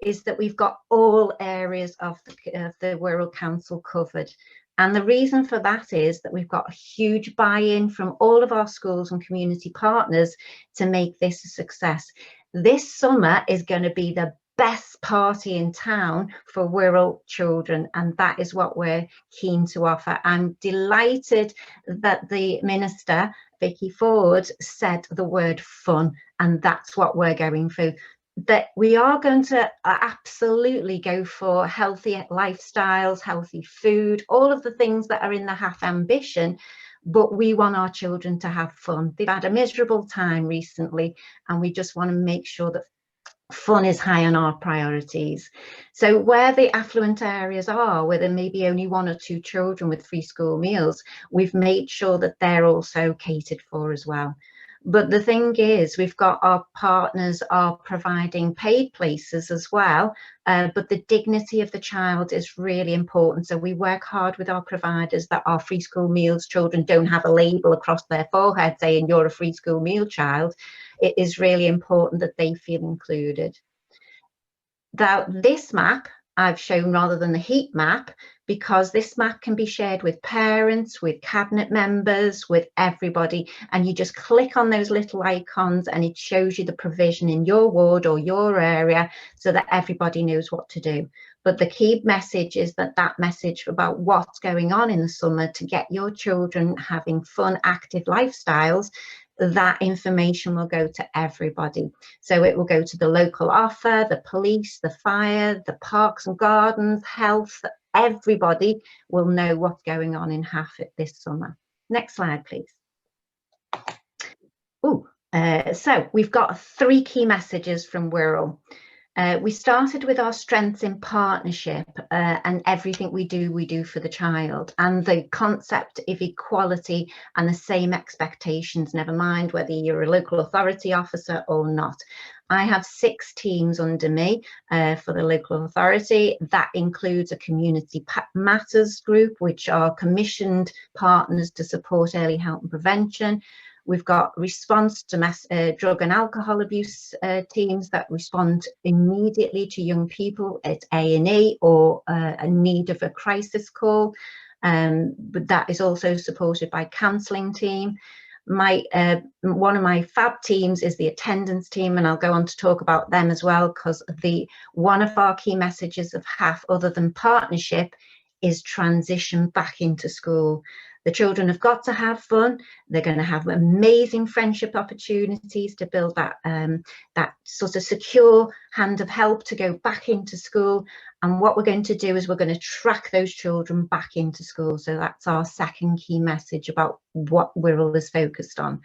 [SPEAKER 6] is that we've got all areas of the Wirral Council covered. And the reason for that is that we've got a huge buy-in from all of our schools and community partners to make this a success. This summer is going to be the best party in town for Wirral children, and that is what we're keen to offer. I'm delighted that the Minister, Vicky Ford, said the word fun, and that's what we're going for. That we are going to absolutely go for healthy lifestyles, healthy food, all of the things that are in the HAF ambition, but we want our children to have fun. They've had a miserable time recently, and we just want to make sure that fun is high on our priorities. So where the affluent areas are, where there may be only 1 or 2 children with free school meals, we've made sure that they're also catered for as well. But the thing is, we've got our partners are providing paid places as well, but the dignity of the child is really important. So we work hard with our providers that our free school meals children don't have a label across their forehead saying you're a free school meal child. It is really important that they feel included. Now, this map I've shown rather than the heat map, because this map can be shared with parents, with cabinet members, with everybody, and you just click on those little icons and it shows you the provision in your ward or your area so that everybody knows what to do. But the key message is that message about what's going on in the summer to get your children having fun, active lifestyles, that information will go to everybody. So it will go to the local offer, the police, the fire, the parks and gardens, health. Everybody will know what's going on in HAF this summer. Next slide, please. So we've got 3 key messages from Wirral. We started with our strengths in partnership, and everything we do for the child, and the concept of equality and the same expectations, never mind whether you're a local authority officer or not. I have 6 teams under me for the local authority. That includes a community matters group, which are commissioned partners to support early help and prevention. We've got response to drug and alcohol abuse teams that respond immediately to young people at A&E or a need of a crisis call. But that is also supported by counselling team. One of my fab teams is the attendance team, and I'll go on to talk about them as well, because one of our key messages of HAF, other than partnership, is transition back into school. The children have got to have fun. They're going to have amazing friendship opportunities to build that sort of secure hand of help to go back into school. And what we're going to do is we're going to track those children back into school. So that's our second key message about what Wirral is focused on.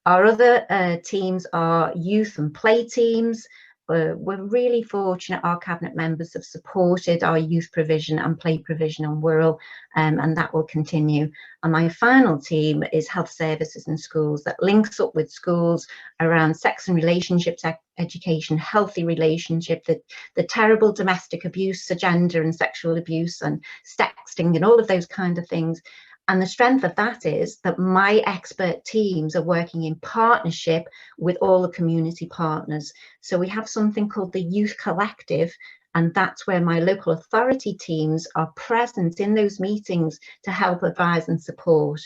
[SPEAKER 6] Our other teams are youth and play teams. We're really fortunate our cabinet members have supported our youth provision and play provision on Wirral, and that will continue. And my final team is health services in schools, that links up with schools around sex and relationships education, healthy relationship, the terrible domestic abuse, gender and sexual abuse and sexting and all of those kind of things. And the strength of that is that my expert teams are working in partnership with all the community partners. So we have something called the Youth Collective, and that's where my local authority teams are present in those meetings to help advise and support.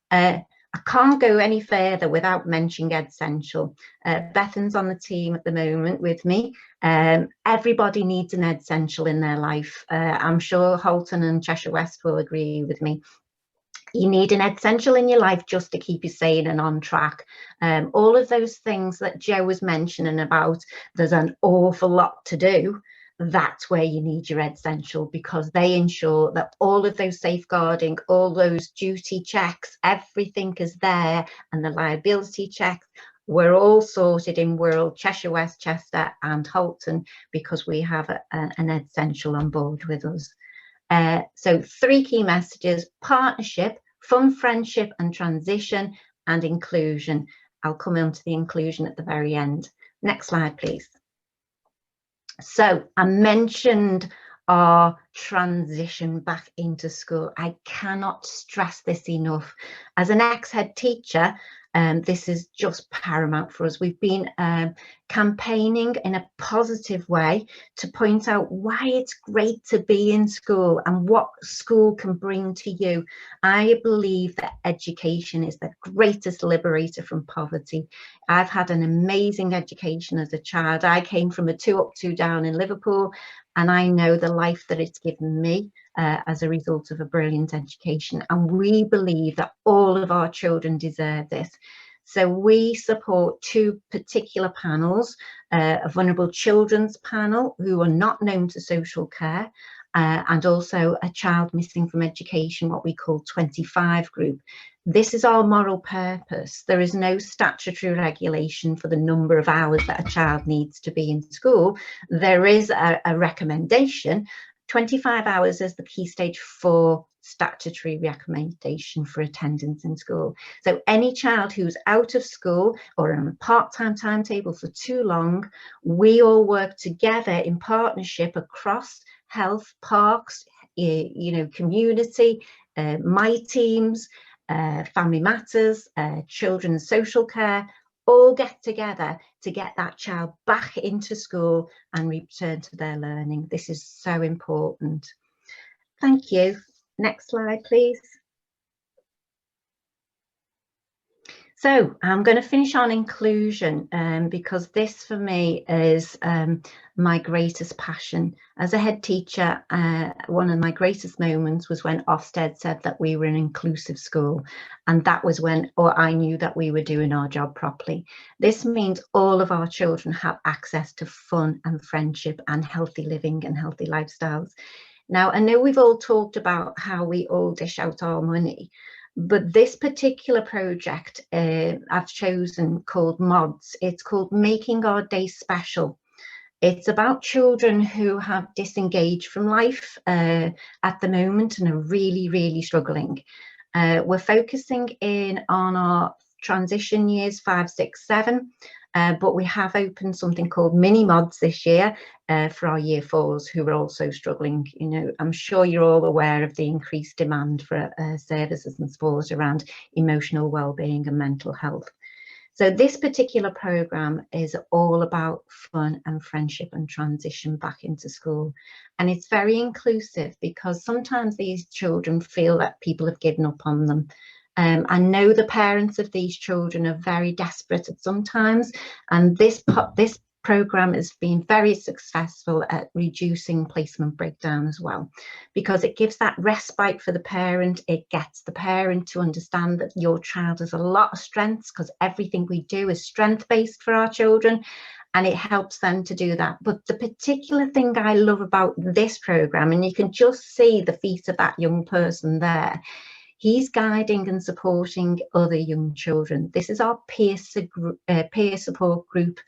[SPEAKER 6] I can't go any further without mentioning Essential. Bethan's on the team at the moment with me. Everybody needs an Essential in their life. I'm sure Halton and Cheshire West will agree with me. You need an essential in your life just to keep you sane and on track. All of those things that Joe was mentioning about, there's an awful lot to do. That's where you need your essential, because they ensure that all of those safeguarding, all those duty checks, everything is there, and the liability checks, we're all sorted in Wirral, Cheshire West, Chester and Halton, because we have an essential on board with us. So 3 key messages: partnership, fun, friendship and transition, and inclusion. I'll come on to the inclusion at the very end. Next slide, please. So I mentioned our transition back into school. I cannot stress this enough. As an ex-head teacher, this is just paramount for us. We've been campaigning in a positive way to point out why it's great to be in school and what school can bring to you. I believe that education is the greatest liberator from poverty. I've had an amazing education as a child. I came from a 2 up, 2 down in Liverpool, and I know the life that it's given me as a result of a brilliant education. And we believe that all of our children deserve this. So we support 2 particular panels, a vulnerable children's panel who are not known to social care, and also a child missing from education, what we call 25 group. This is our moral purpose. There is no statutory regulation for the number of hours that a child needs to be in school. There is a recommendation. 25 hours is the key stage 4 statutory recommendation for attendance in school. So any child who's out of school or on a part-time timetable for too long, we all work together in partnership across health, parks, community, my teams, family matters, children's social care, all get together to get that child back into school and return to their learning. This is so important. Thank you. Next slide, please. So I'm going to finish on inclusion because this for me is my greatest passion. As a head teacher, one of my greatest moments was when Ofsted said that we were an inclusive school, and that was when I knew that we were doing our job properly. This means all of our children have access to fun and friendship and healthy living and healthy lifestyles. Now, I know we've all talked about how we all dish out our money, but this particular project I've chosen called MODS. It's called Making Our Day Special. It's about children who have disengaged from life at the moment and are really, really struggling. We're focusing in on our transition years 5, 6, 7, but we have opened something called mini mods this year for our year 4s who are also struggling. You know, I'm sure you're all aware of the increased demand for services and support around emotional well-being and mental health. So this particular programme is all about fun and friendship and transition back into school. And it's very inclusive because sometimes these children feel that people have given up on them. I know the parents of these children are very desperate at sometimes, and this programme has been very successful at reducing placement breakdown as well, because it gives that respite for the parent. It gets the parent to understand that your child has a lot of strengths, because everything we do is strength based for our children, and it helps them to do that. But the particular thing I love about this programme, and you can just see the feet of that young person there, he's guiding and supporting other young children. This is our peer support group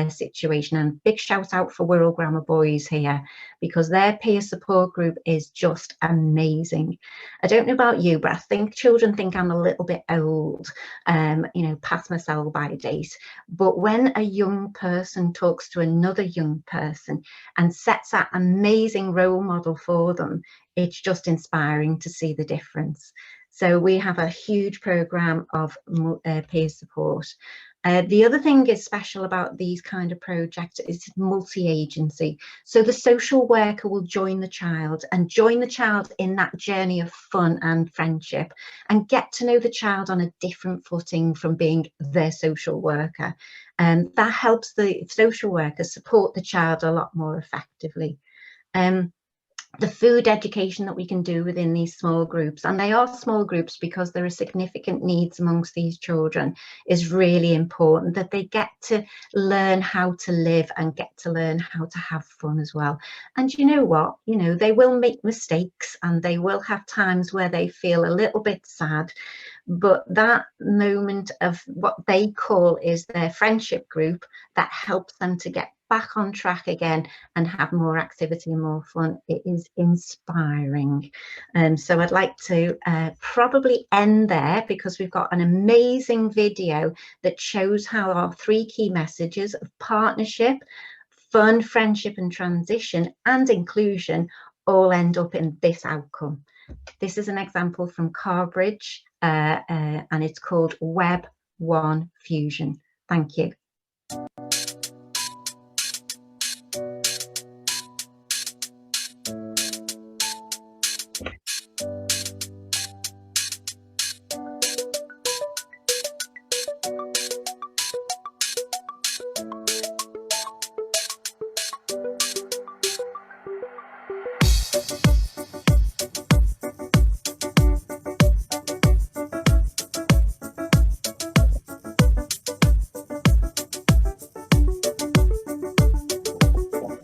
[SPEAKER 6] situation, and big shout out for Wirral Grammar Boys here, because their peer support group is just amazing. I don't know about you, but I think children think I'm a little bit old, you know, past my sell by date. But when a young person talks to another young person and sets that amazing role model for them, it's just inspiring to see the difference. So we have a huge programme of peer support. The other thing is special about these kind of projects is multi-agency. So the social worker will join the child in that journey of fun and friendship, and get to know the child on a different footing from being their social worker. And that helps the social worker support the child a lot more effectively. The food education that we can do within these small groups, and they are small groups because there are significant needs amongst these children, is really important, that they get to learn how to live and get to learn how to have fun as well. And you know what, you know, they will make mistakes and they will have times where they feel a little bit sad, but that moment of what they call is their friendship group, that helps them to get back on track again and have more activity and more fun. It is inspiring. So I'd like to probably end there, because we've got an amazing video that shows how our 3 key messages of partnership, fun, friendship and transition and inclusion all end up in this outcome. This is an example from Carbridge and it's called Web 1 Fusion. Thank you.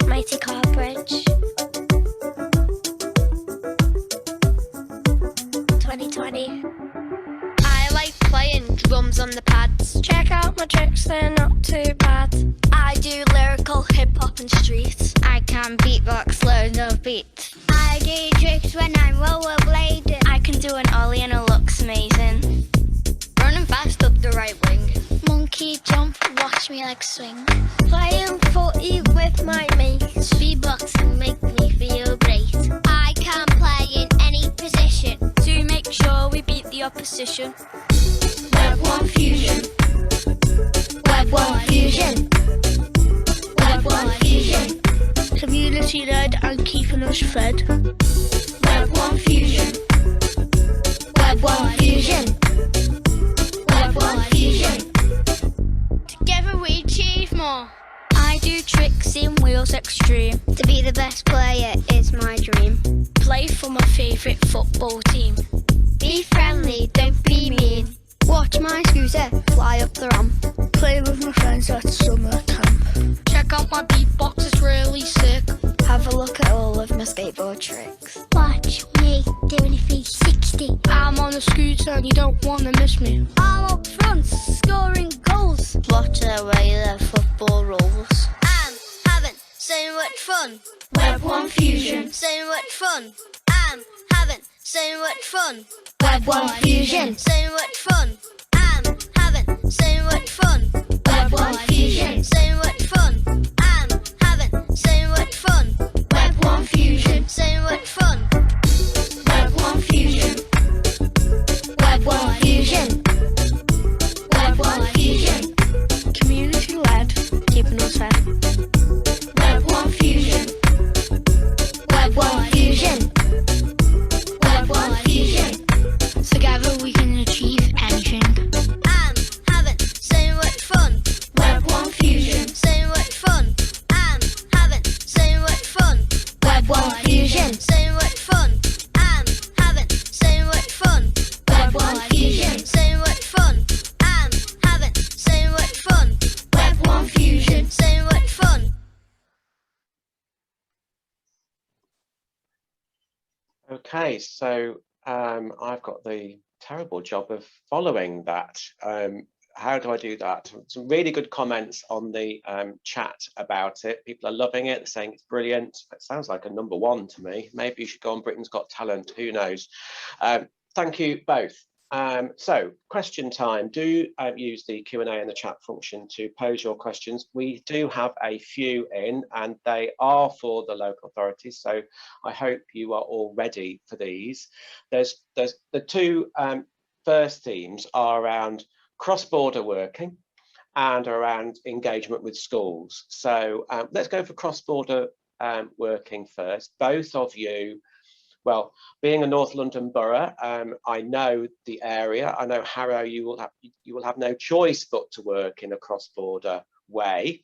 [SPEAKER 7] Mighty Carbridge 2020. I like playing drums on the pads. Check out my tricks, they're not too bad. I do lyrical hip-hop and street. I can beatbox slow, no beat. I do tricks when I'm rollerblading. I can do an ollie and it looks amazing. Running fast up the right wing. Monkey jump, watch me like swing. Playing footy with my mates. Beatboxing make me feel great. I can play in any position to make sure we beat the opposition. Web 1 Fusion. Web 1 Fusion. Web 1 Fusion. Community led and keeping us fed. Web 1 Fusion. Web 1 Fusion. Web 1 Fusion. Together we achieve more. I do tricks in Wheels Extreme. To be the best player is my dream. Play for my favourite football team. Be friendly, don't be mean. Watch my scooter fly up the ramp. Play with my friends at summer camp. Check out my beatbox, it's really sick. Have a look at all of my skateboard tricks. Watch me doing a 360. I'm on a scooter and you don't want to miss me. I'm up front scoring goals. Watch the way the football rolls. I'm having so much fun. Web 1 Fusion, so much fun. I'm having so much fun. Web 1 Fusion, so much fun. I'm having so much fun. Web 1 Fusion, so much fun. I'm having so much fun. Web 1 Fusion, so much fun. Web 1 Fusion. Web 1 Fusion. Web 1 Fusion. Community led, keeping us fed. Web 1 Fusion. Web 1 Fusion. Web 1 Fusion. Together we can achieve anything. I'm having so much fun. Web 1 Fusion. So much fun. I'm having so much fun. Web 1 Fusion. So much fun. I'm having so much fun. Web 1 Fusion. So much fun. I'm having so much fun. Web 1 Fusion. So much fun.
[SPEAKER 1] Okay, so I've got the terrible job of following that. How do I do that? Some really good comments on the chat about it. People are loving it, saying it's brilliant. It sounds like a #1 to me. Maybe you should go on Britain's Got Talent, who knows? Thank you both. So question time. Do use the Q&A in the chat function to pose your questions. We do have a few in, and they are for the local authorities, so I hope you are all ready for these. There's the two first themes are around cross-border working and around engagement with schools. So let's go for cross-border working first. Both of you, well, being a North London borough, I know the area. I know Harrow, you will have no choice but to work in a cross-border way,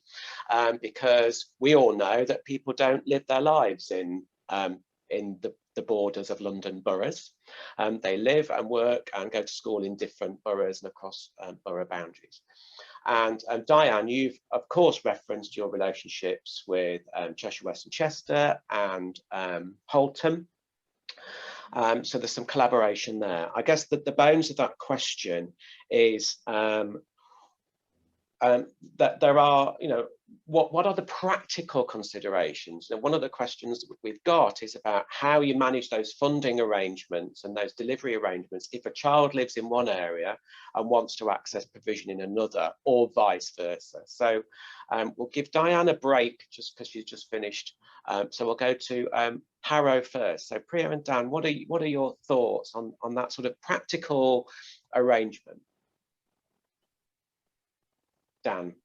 [SPEAKER 1] because we all know that people don't live their lives in the borders of London boroughs. They live and work and go to school in different boroughs and across borough boundaries. And Diane, you've of course referenced your relationships with Cheshire West and Chester and Holtham. So there's some collaboration there. I guess that the bones of that question is that there are, you know, what are the practical considerations? And one of the questions that we've got is about how you manage those funding arrangements and those delivery arrangements if a child lives in one area and wants to access provision in another, or vice versa. So we'll give Diane a break just because she's just finished. So we'll go to Harrow first. So Priya and Dan, what are your thoughts on that sort of practical arrangement? Dan.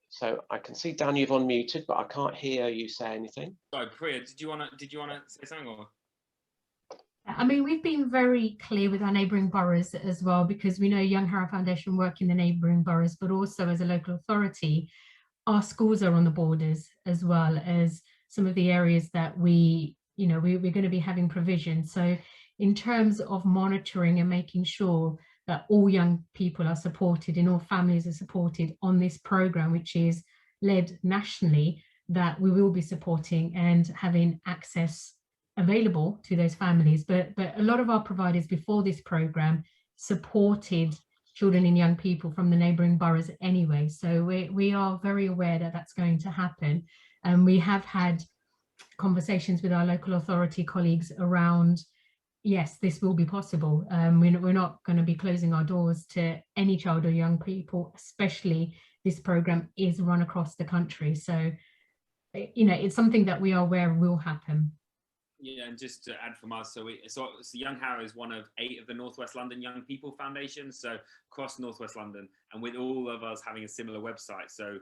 [SPEAKER 1] So I can see Dan, you've unmuted, but I can't hear you say anything.
[SPEAKER 5] Sorry, Priya, did you want to say something? Or?
[SPEAKER 4] I mean, we've been very clear with our neighbouring boroughs as well, because we know Young Harrow Foundation work in the neighbouring boroughs, but also as a local authority, our schools are on the borders as well as some of the areas that we're going to be having provision. So in terms of monitoring and making sure that all young people are supported and all families are supported on this programme, which is led nationally, that we will be supporting and having access available to those families. But a lot of our providers before this programme supported children and young people from the neighbouring boroughs anyway. So we are very aware that that's going to happen. And we have had conversations with our local authority colleagues around, yes, this will be possible. We're not going to be closing our doors to any child or young people, especially this programme is run across the country. So, you know, it's something that we are aware will happen.
[SPEAKER 5] Yeah, and just to add from us, so Young Harrow is one of 8 of the Northwest London Young People Foundations, so across Northwest London, and with all of us having a similar website. So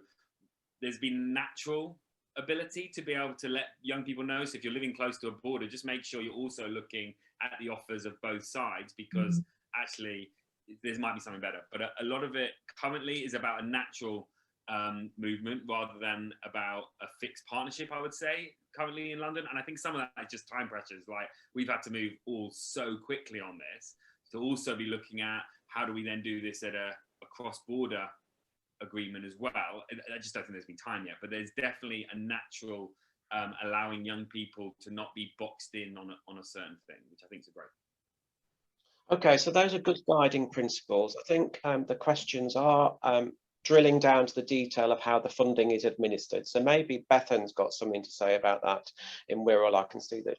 [SPEAKER 5] there's been natural ability to be able to let young people know. So if you're living close to a border, just make sure you're also looking at the offers of both sides, because actually there might be something better. But a lot of it currently is about a natural movement rather than about a fixed partnership, I would say, currently in London. And I think some of that is just time pressures. Like, we've had to move all so quickly on this to also be looking at how do we then do this at a cross-border agreement as well. I just don't think there's been time yet, but there's definitely a natural allowing young people to not be boxed in on a certain thing, which I think is great.
[SPEAKER 1] Okay, so those are good guiding principles. I think the questions are drilling down to the detail of how the funding is administered. So maybe Bethan's got something to say about that in Wirral. I can see that.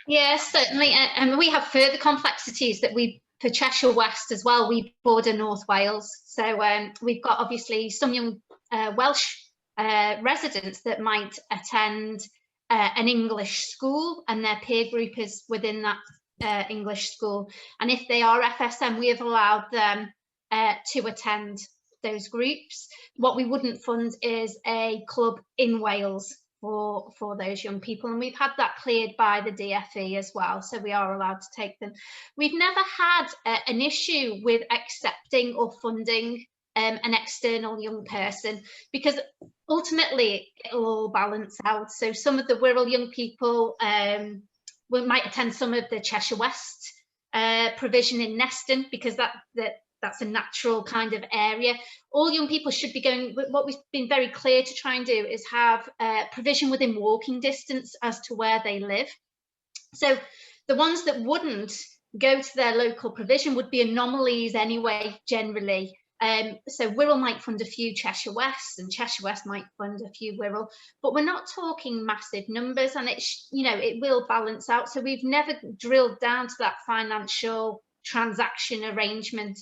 [SPEAKER 8] Yes, certainly. And we have further complexities that for Cheshire West as well, we border North Wales. So we've got obviously some young Welsh residents that might attend an English school, and their peer group is within that English school. And if they are FSM, we have allowed them to attend those groups. What we wouldn't fund is a club in Wales for those young people, and we've had that cleared by the DFE as well, so we are allowed to take them. We've never had an issue with accepting or funding an external young person, because ultimately it'll all balance out. So some of the Wirral young people might attend some of the Cheshire West provision in Neston, because that's a natural kind of area. All young people should be going, what we've been very clear to try and do is have provision within walking distance as to where they live. So the ones that wouldn't go to their local provision would be anomalies anyway, generally. So Wirral might fund a few Cheshire West, and Cheshire West might fund a few Wirral, but we're not talking massive numbers, and it's, you know, it will balance out. So we've never drilled down to that financial transaction arrangement.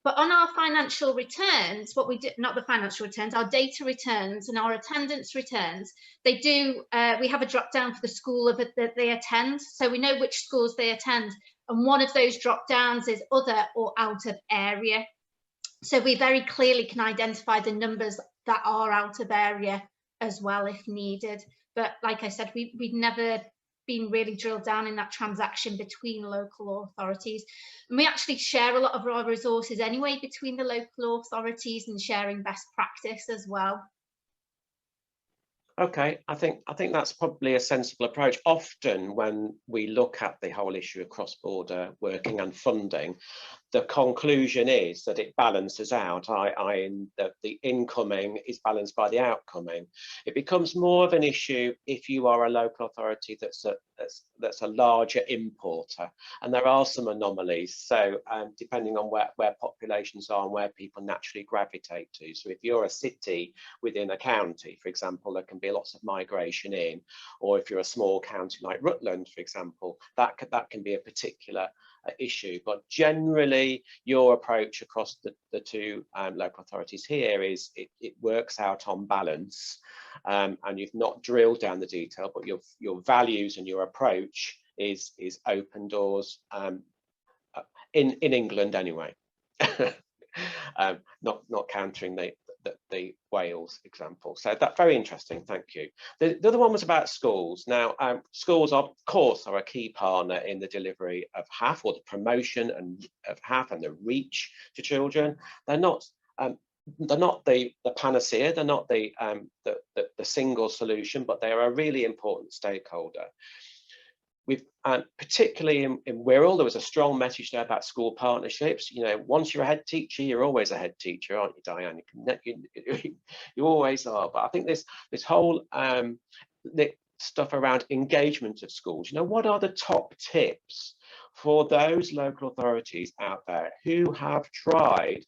[SPEAKER 8] But on our financial returns, what we do, not the financial returns, our data returns and our attendance returns, they do, we have a drop down for the school that they attend. So we know which schools they attend. And one of those drop downs is other or out of area. So we very clearly can identify the numbers that are out of area as well if needed. But like I said, we've never been really drilled down in that transaction between local authorities, and we actually share a lot of our resources anyway between the local authorities and sharing best practice as well.
[SPEAKER 1] Okay, I think that's probably a sensible approach. Often when we look at the whole issue of cross-border working and funding, the conclusion is that it balances out. That the incoming is balanced by the outcoming. It becomes more of an issue if you are a local authority that's a larger importer, and there are some anomalies. So depending on where populations are and where people naturally gravitate to. So if you're a city within a county, for example, there can be lots of migration in, or if you're a small county like Rutland, for example, that can be a particular issue. But generally your approach across the two local authorities here is it works out on balance, and you've not drilled down the detail, but your values and your approach is open doors, in England anyway. Not countering the Wales example. So that's very interesting, thank you. The other one was about schools. Now, schools of course are a key partner in the delivery of HAF, or the promotion of HAF and the reach to children. They're not the panacea, they're not the single solution, but they are a really important stakeholder. We've particularly in Wirral, there was a strong message there about school partnerships. You know, once you're a head teacher, you're always a head teacher, aren't you, Diane? You always are. But I think this whole stuff around engagement of schools. You know, what are the top tips for those local authorities out there who have tried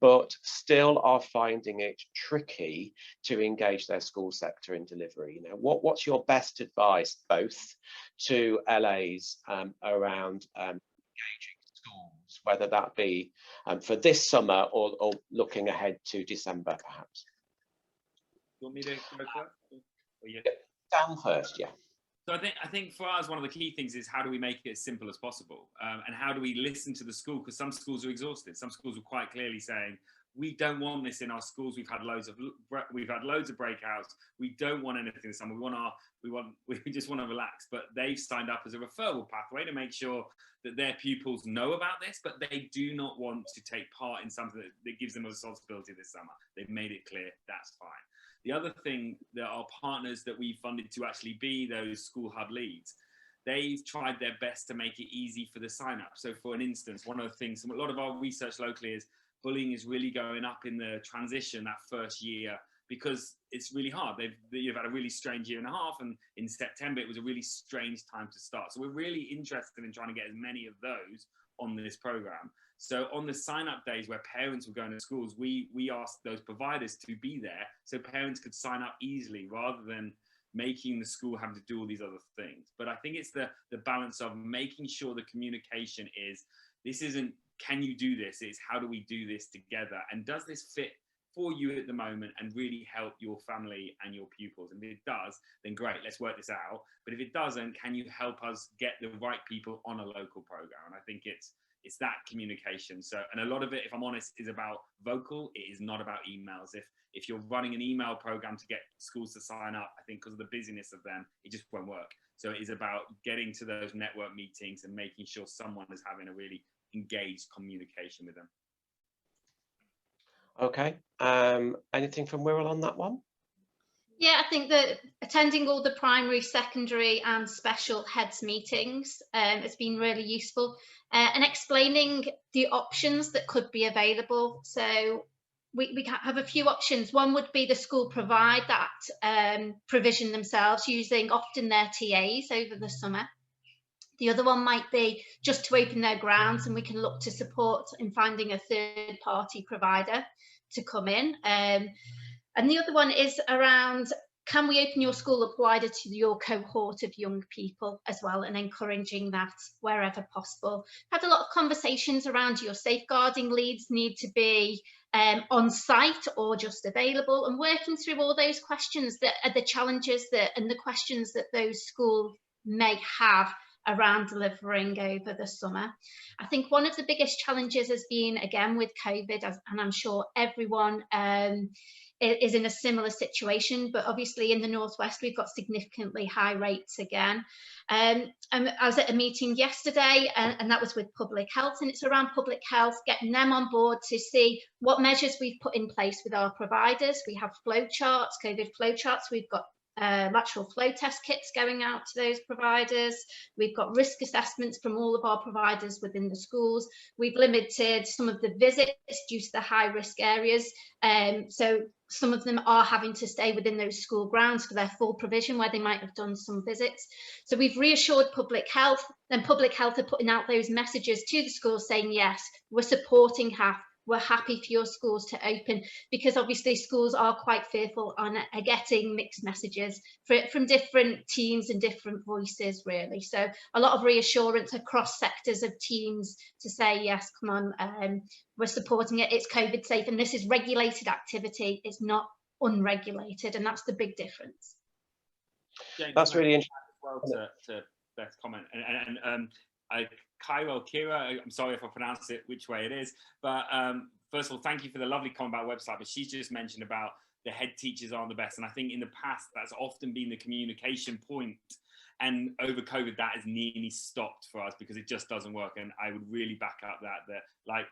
[SPEAKER 1] but still are finding it tricky to engage their school sector in delivery? You know, what's your best advice, both to LAs around engaging schools, whether that be for this summer or looking ahead to December, perhaps?
[SPEAKER 5] You want me to go first? Yeah.
[SPEAKER 1] Dan first, yeah.
[SPEAKER 5] So I think for us, one of the key things is how do we make it as simple as possible, and how do we listen to the school? Because some schools are exhausted. Some schools are quite clearly saying, we don't want this in our schools. We've had loads of breakouts. We don't want anything this summer. We just want to relax. But they've signed up as a referral pathway to make sure that their pupils know about this, but they do not want to take part in something that gives them a responsibility this summer. They've made it clear that's fine. The other thing that our partners that we funded to actually be those school hub leads, they've tried their best to make it easy for the sign up. So for an instance, one of the things, a lot of our research locally is bullying is really going up in the transition that first year, because it's really hard. You've had a really strange year and a half, and in September it was a really strange time to start. So we're really interested in trying to get as many of those on this program. So on the sign-up days where parents were going to schools, we asked those providers to be there so parents could sign up easily rather than making the school have to do all these other things. But I think it's the balance of making sure the communication is, this isn't, can you do this? It's how do we do this together? And does this fit for you at the moment and really help your family and your pupils? And if it does, then great, let's work this out. But if it doesn't, can you help us get the right people on a local program? And I think it's that communication. So, and a lot of it, if I'm honest, is about vocal. It is not about emails. If you're running an email program to get schools to sign up, I think because of the busyness of them, it just won't work. So it is about getting to those network meetings and making sure someone is having a really engaged communication with them.
[SPEAKER 1] Okay. Anything from Wirral on that one?
[SPEAKER 8] Yeah, I think that attending all the primary, secondary and special heads meetings has been really useful, and explaining the options that could be available. So we have a few options. One would be the school provide that provision themselves using often their TAs over the summer. The other one might be just to open their grounds, and we can look to support in finding a third party provider to come in. And the other one is around, can we open your school up wider to your cohort of young people as well, and encouraging that wherever possible. Had a lot of conversations around your safeguarding leads need to be on site or just available, and working through all those questions that are the challenges that and the questions that those schools may have around delivering over the summer. I think one of the biggest challenges has been, again, with COVID, and I'm sure everyone is in a similar situation, but obviously in the Northwest we've got significantly high rates again. I was at a meeting yesterday and that was with public health, and it's around public health, getting them on board to see what measures we've put in place with our providers. We have flow charts, COVID flow charts. We've got lateral flow test kits going out to those providers. We've got risk assessments from all of our providers within the schools. We've limited some of the visits due to the high risk areas. So some of them are having to stay within those school grounds for their full provision where they might have done some visits. So we've reassured public health, then public health are putting out those messages to the schools saying, yes, we're supporting HAF. We're happy for your schools to open, because obviously schools are quite fearful and are getting mixed messages from different teams and different voices, really. So a lot of reassurance across sectors of teams to say, yes, come on, we're supporting it, it's COVID safe, and this is regulated activity, it's not unregulated, and that's the big difference.
[SPEAKER 5] James,
[SPEAKER 1] That's really interesting.
[SPEAKER 5] Well, to Beth's comment, and Kira, I'm sorry if I pronounce it which way it is, but first of all, thank you for the lovely comment about website, but she's just mentioned about the head teachers aren't the best, and I think in the past that's often been the communication point, and over COVID that has nearly stopped for us because it just doesn't work. And I would really back up that like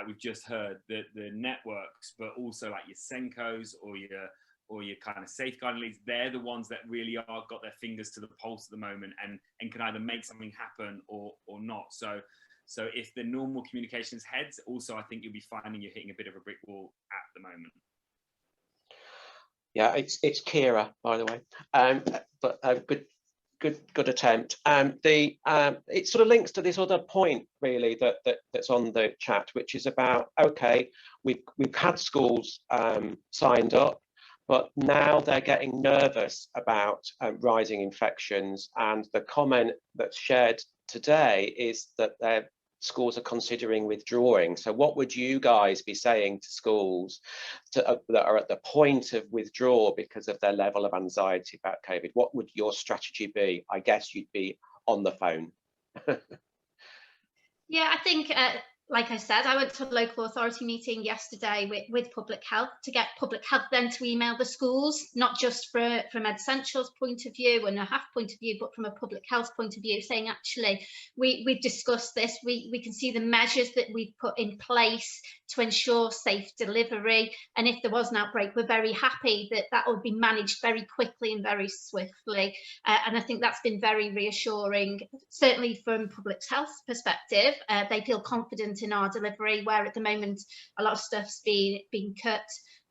[SPEAKER 5] we've just heard, the networks, but also like your Senkos or your kind of safeguarding leads, they're the ones that really are got their fingers to the pulse at the moment and can either make something happen or not. So if the normal communications heads, also I think you'll be finding you're hitting a bit of a brick wall at the moment.
[SPEAKER 1] Yeah, it's Kira, by the way, but good attempt. It sort of links to this other point really that's on the chat, which is about, okay, we've had schools signed up, but now they're getting nervous about rising infections, and the comment that's shared today is that their schools are considering withdrawing. So what would you guys be saying to schools that are at the point of withdrawal because of their level of anxiety about COVID? What would your strategy be? I guess you'd be on the phone.
[SPEAKER 8] Yeah, I think, like I said, I went to a local authority meeting yesterday with public health to get public health then to email the schools, not just from Ed Essentials point of view and a HAF point of view, but from a public health point of view, saying actually we've discussed this, we can see the measures that we've put in place to ensure safe delivery, and if there was an outbreak, we're very happy that would be managed very quickly and very swiftly, and I think that's been very reassuring, certainly from public health perspective. They feel confident in our delivery, where at the moment a lot of stuff's been cut,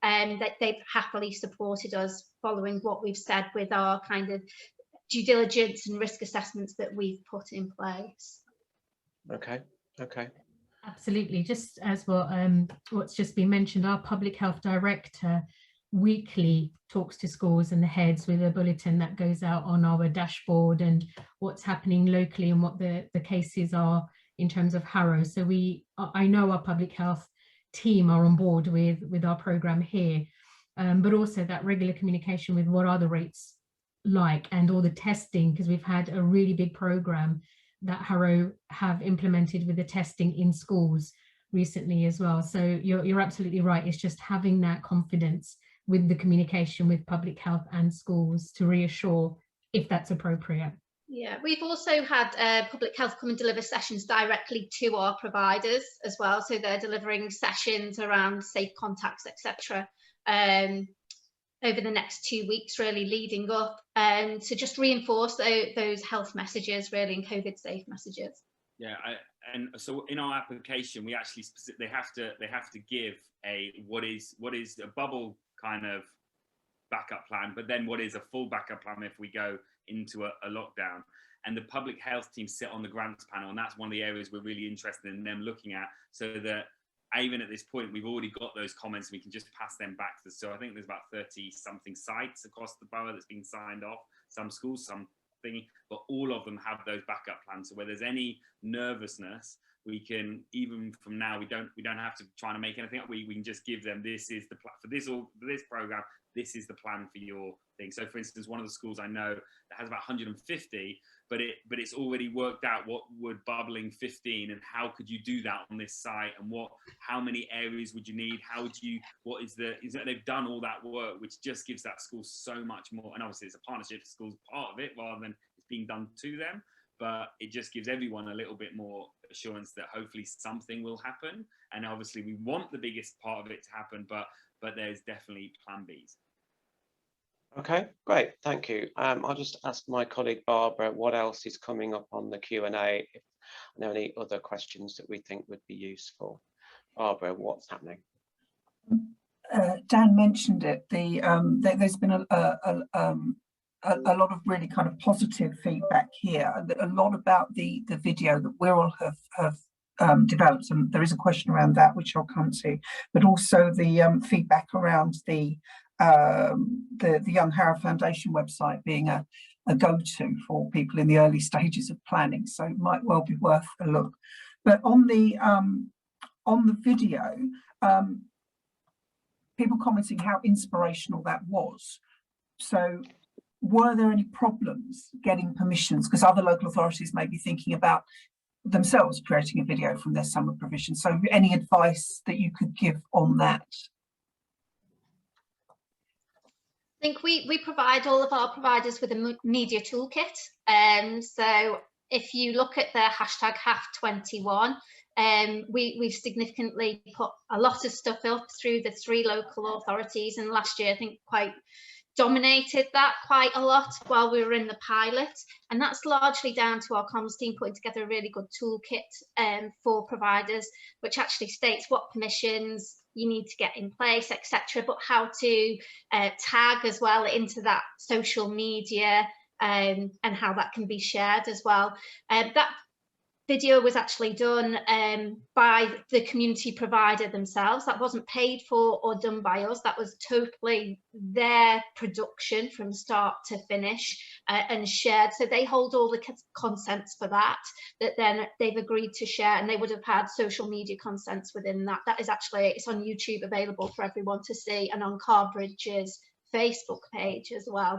[SPEAKER 8] and that they've happily supported us following what we've said with our kind of due diligence and risk assessments that we've put in place.
[SPEAKER 1] Okay. Okay.
[SPEAKER 4] Absolutely. Just as what's just been mentioned, our public health director weekly talks to schools and the heads with a bulletin that goes out on our dashboard and what's happening locally and what the cases are in terms of Harrow. So I know our public health team are on board with our program here, but also that regular communication with what are the rates like and all the testing, because we've had a really big program that Harrow have implemented with the testing in schools recently as well. So you're absolutely right. It's just having that confidence with the communication with public health and schools to reassure if that's appropriate.
[SPEAKER 8] Yeah, we've also had public health come and deliver sessions directly to our providers as well. So they're delivering sessions around safe contacts, etc. Over the next 2 weeks, really leading up, to just reinforce those health messages, really, and COVID safe messages.
[SPEAKER 5] Yeah, and so in our application, we actually they have to give what is a bubble kind of backup plan, but then what is a full backup plan if we go into a lockdown. And the public health team sit on the grants panel, and that's one of the areas we're really interested in them looking at, so that even at this point, we've already got those comments, and we can just pass them back to. So I think there's about 30 something sites across the borough that's been signed off, some schools, some thingy, but all of them have those backup plans. So where there's any nervousness, we can, even from now, we don't have to try to make anything up. We can just give them, this is the plan for this program, this is the plan for your thing. So for instance, one of the schools I know that has about 150, but it's already worked out what would bubbling 15 and how could you do that on this site, and how many areas would you need, they've done all that work, which just gives that school so much more. And obviously it's a partnership, the school's part of it rather than it's being done to them, but it just gives everyone a little bit more assurance that hopefully something will happen. And obviously we want the biggest part of it to happen, but there's definitely plan Bs.
[SPEAKER 1] Okay, great, thank you. I'll just ask my colleague Barbara what else is coming up on the Q&A, if there are any other questions that we think would be useful. Barbara, what's happening?
[SPEAKER 9] Dan mentioned it. There's been a lot of really kind of positive feedback here. A lot about the video that Wirral have developed, and there is a question around that which I'll come to, but also the feedback around the Young Harrow Foundation website being a go-to for people in the early stages of planning, so it might well be worth a look. But on the video, people commenting how inspirational that was. So were there any problems getting permissions? Because other local authorities may be thinking about themselves creating a video from their summer provision. So any advice that you could give on that?
[SPEAKER 8] I think we provide all of our providers with a media toolkit. So if you look at the hashtag HAF21, we've significantly put a lot of stuff up through the 3 local authorities, and last year I think quite dominated that quite a lot while we were in the pilot, and that's largely down to our comms team putting together a really good toolkit for providers, which actually states what permissions you need to get in place, etc., but how to tag as well into that social media, and how that can be shared as well. That video was actually done by the community provider themselves. That wasn't paid for or done by us. That was totally their production from start to finish, and shared. So they hold all the consents for that then they've agreed to share, and they would have had social media consents within that. That is actually, it's on YouTube available for everyone to see, and on Carbridge's Facebook page as well.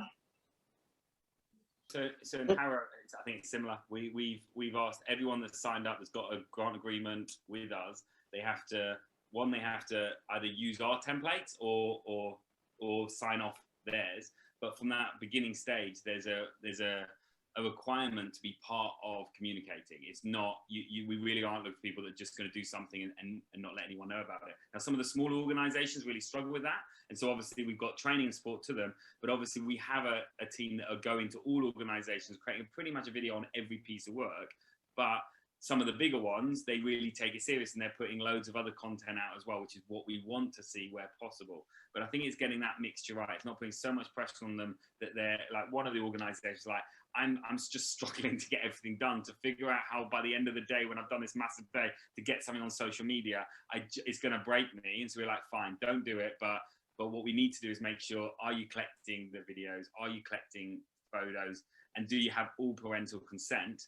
[SPEAKER 5] So in Harrow, I think it's similar. We've asked everyone that's signed up, that's got a grant agreement with us, they have to either use our templates or sign off theirs. But from that beginning stage, there's a requirement to be part of communicating. It's not, we really aren't looking for people that are just going to do something and not let anyone know about it. Now, some of the smaller organizations really struggle with that. And so obviously we've got training and support to them, but obviously we have a team that are going to all organizations, creating pretty much a video on every piece of work. But some of the bigger ones, they really take it serious and they're putting loads of other content out as well, which is what we want to see where possible. But I think it's getting that mixture right. It's not putting so much pressure on them that they're like, one of the organizations like, I'm just struggling to get everything done, to figure out how by the end of the day, when I've done this massive day, to get something on social media, it's going to break me. And so we're like, fine, don't do it. But what we need to do is make sure, are you collecting the videos? Are you collecting photos? And do you have all parental consent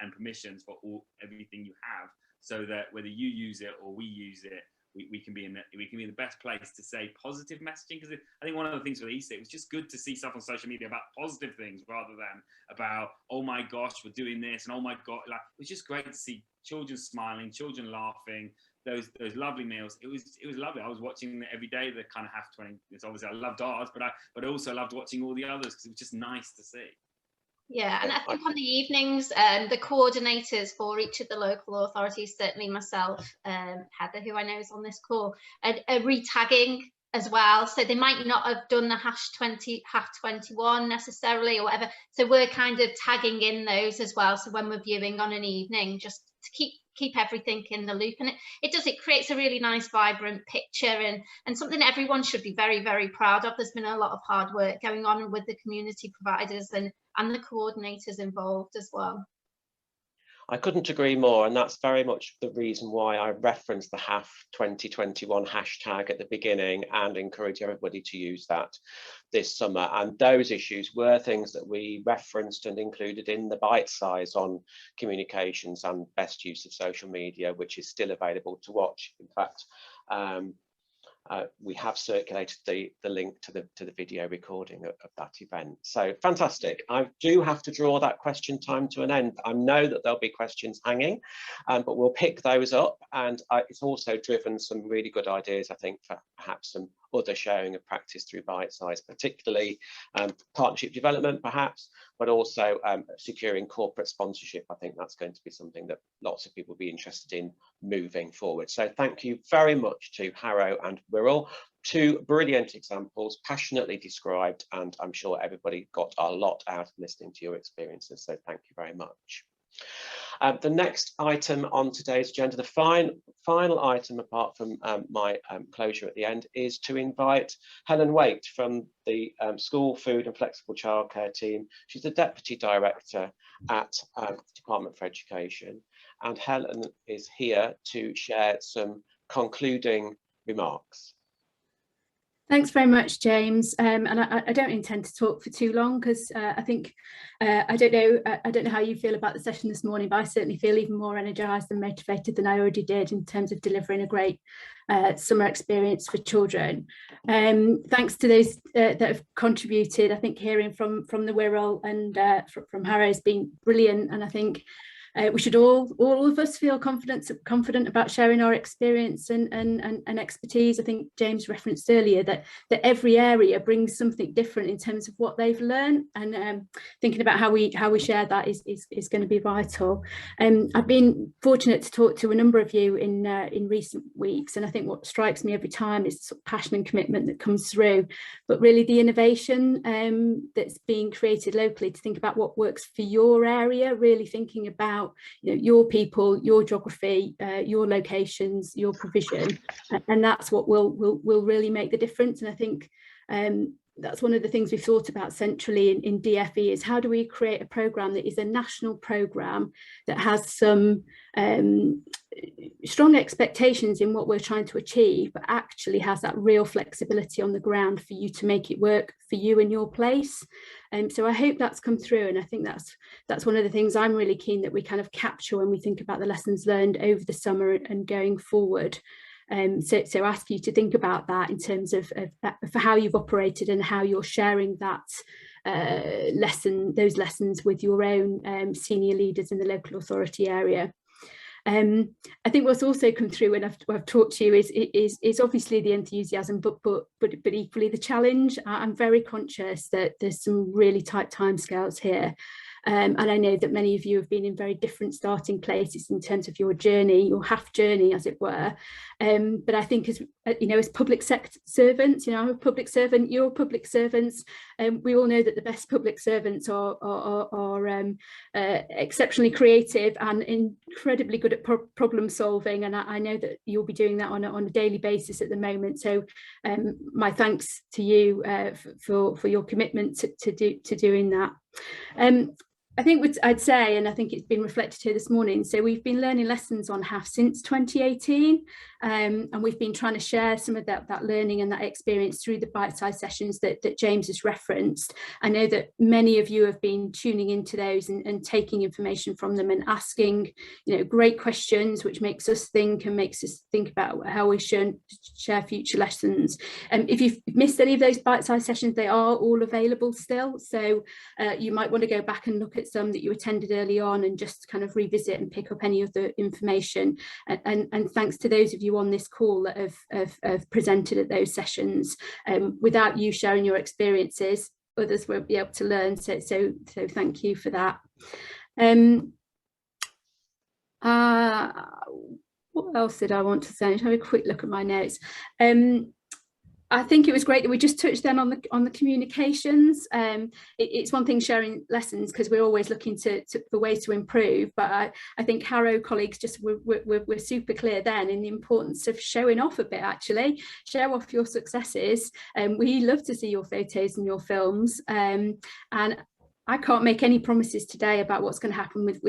[SPEAKER 5] and permissions for everything you have, so that whether you use it or we use it, we can be in the best place to say positive messaging. Because I think one of the things with Easter, it was just good to see stuff on social media about positive things rather than about, oh my gosh, we're doing this, and oh my god, like, it was just great to see children smiling, children laughing, those lovely meals. It was lovely. I was watching it every day, the kind of HAF 20. It's obviously I loved ours, but I also loved watching all the others because it was just nice to see.
[SPEAKER 8] Yeah, and I think on the evenings, the coordinators for each of the local authorities, certainly myself, Heather, who I know is on this call, are re-tagging as well. So they might not have done the HAF 21 necessarily or whatever. So we're kind of tagging in those as well. So when we're viewing on an evening, just to keep everything in the loop, and it creates a really nice vibrant picture and something that everyone should be very, very proud of. There's been a lot of hard work going on with the community providers and the coordinators involved as well.
[SPEAKER 1] I couldn't agree more, and that's very much the reason why I referenced the HAF 2021 hashtag at the beginning and encourage everybody to use that this summer. And those issues were things that we referenced and included in the bite size on communications and best use of social media, which is still available to watch. In fact, we have circulated the link to the video recording of that event. So fantastic. I do have to draw that question time to an end. I know that there'll be questions hanging, but we'll pick those up. And it's also driven some really good ideas, I think, for perhaps some other sharing of practice through bite size, particularly partnership development, perhaps, but also securing corporate sponsorship. I think that's going to be something that lots of people will be interested in moving forward. So thank you very much to Harrow and Wirral, two brilliant examples, passionately described, and I'm sure everybody got a lot out of listening to your experiences. So thank you very much. The next item on today's agenda, the final item apart from my closure at the end, is to invite Helen Waite from the School Food and Flexible Childcare team. She's the Deputy Director at the Department for Education, and Helen is here to share some concluding remarks.
[SPEAKER 10] Thanks very much, James. And I don't intend to talk for too long because I think I don't know how you feel about the session this morning, but I certainly feel even more energised and motivated than I already did in terms of delivering a great summer experience for children. Thanks to those that have contributed. I think hearing from the Wirral and from Harrow has been brilliant, and I think we should all of us feel confident about sharing our experience and expertise. I think James referenced earlier that every area brings something different in terms of what they've learned, and thinking about how we share that is going to be vital. I've been fortunate to talk to a number of you in recent weeks, and I think what strikes me every time is the sort of passion and commitment that comes through, but really the innovation that's being created locally to think about what works for your area, really thinking about your people, your geography, your locations, your provision, and that's what will really make the difference. And I think that's one of the things we've thought about centrally in DFE is how do we create a programme that is a national programme that has some strong expectations in what we're trying to achieve, but actually has that real flexibility on the ground for you to make it work for you in your place. So I hope that's come through, and I think that's one of the things I'm really keen that we kind of capture when we think about the lessons learned over the summer and going forward. So ask you to think about that in terms of for how you've operated and how you're sharing that those lessons with your own senior leaders in the local authority area. I think what's also come through when I've talked to you is obviously the enthusiasm, but equally the challenge. I'm very conscious that there's some really tight timescales here. And I know that many of you have been in very different starting places in terms of your journey, your HAF journey, as it were. But I think, as you know, as public sector servants, you know, I'm a public servant, you're public servants. We all know that the best public servants are exceptionally creative and incredibly good at problem solving, and I know that you'll be doing that on a daily basis at the moment. So my thanks to you for your commitment to doing that. I think what I'd say, and I think it's been reflected here this morning, so we've been learning lessons on HAF since 2018, and we've been trying to share some of that learning and that experience through the bite-sized sessions that James has referenced. I know that many of you have been tuning into those and taking information from them and asking, you know, great questions, which makes us think and makes us think about how we should share future lessons. If you've missed any of those bite-sized sessions, they are all available still, so you might want to go back and look at some that you attended early on and just kind of revisit and pick up any of the information. And thanks to those of you on this call that have presented at those sessions. Without you sharing your experiences, others won't be able to learn. So thank you for that. What else did I want to say? I'll have a quick look at my notes. I think it was great that we just touched then on the communications. It's one thing sharing lessons because we're always looking for ways to improve, but I think Harrow colleagues just were super clear then in the importance of showing off a bit. Actually, show off your successes, and we love to see your photos and your films. And I can't make any promises today about what's going to happen with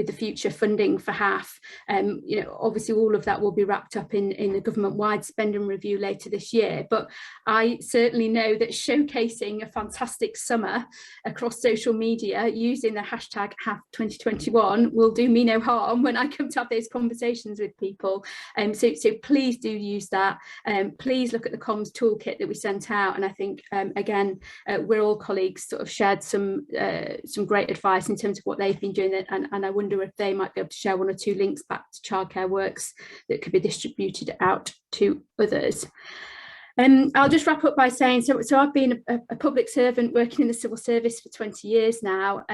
[SPEAKER 10] the future funding for HAF. You know, obviously all of that will be wrapped up in the government-wide spending review later this year, but I certainly know that showcasing a fantastic summer across social media using the hashtag HAF 2021 will do me no harm when I come to have those conversations with people. So please do use that. Please look at the comms toolkit that we sent out, and I think again we're all colleagues sort of shared some great advice in terms of what they've been doing, and I wonder if they might be able to share one or two links back to Childcare Works that could be distributed out to others. I'll just wrap up by saying, so I've been a public servant working in the civil service for 20 years now,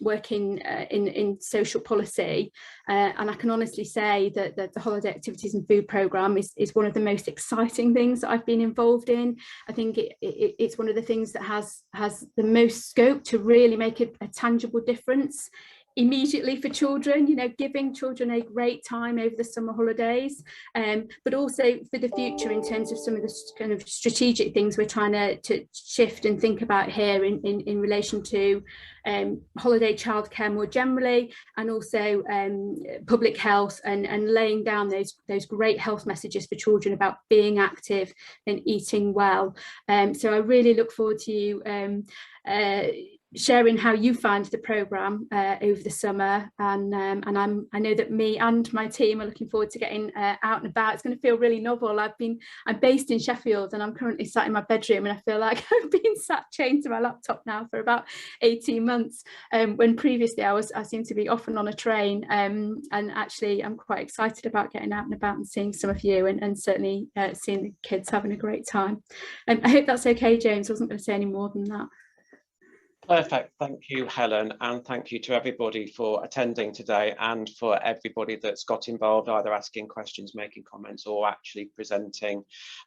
[SPEAKER 10] working in social policy, and I can honestly say that the Holiday Activities and Food Programme is one of the most exciting things that I've been involved in. I think it's one of the things that has the most scope to really make a tangible difference immediately for children, you know, giving children a great time over the summer holidays, but also for the future in terms of some of the kind of strategic things we're trying to shift and think about here in relation to holiday childcare more generally, and also public health and laying down those great health messages for children about being active and eating well. So I really look forward to you sharing how you find the programme over the summer, and I know that me and my team are looking forward to getting out and about. It's going to feel really novel. I'm based in Sheffield and I'm currently sat in my bedroom, and I feel like I've been sat chained to my laptop now for about 18 months, when previously I seem to be often on a train, and actually I'm quite excited about getting out and about and seeing some of you, and certainly seeing the kids having a great time. I hope that's okay, James. I wasn't going to say any more than that.
[SPEAKER 1] Perfect. Thank you, Helen, and thank you to everybody for attending today, and for everybody that's got involved, either asking questions, making comments, or actually presenting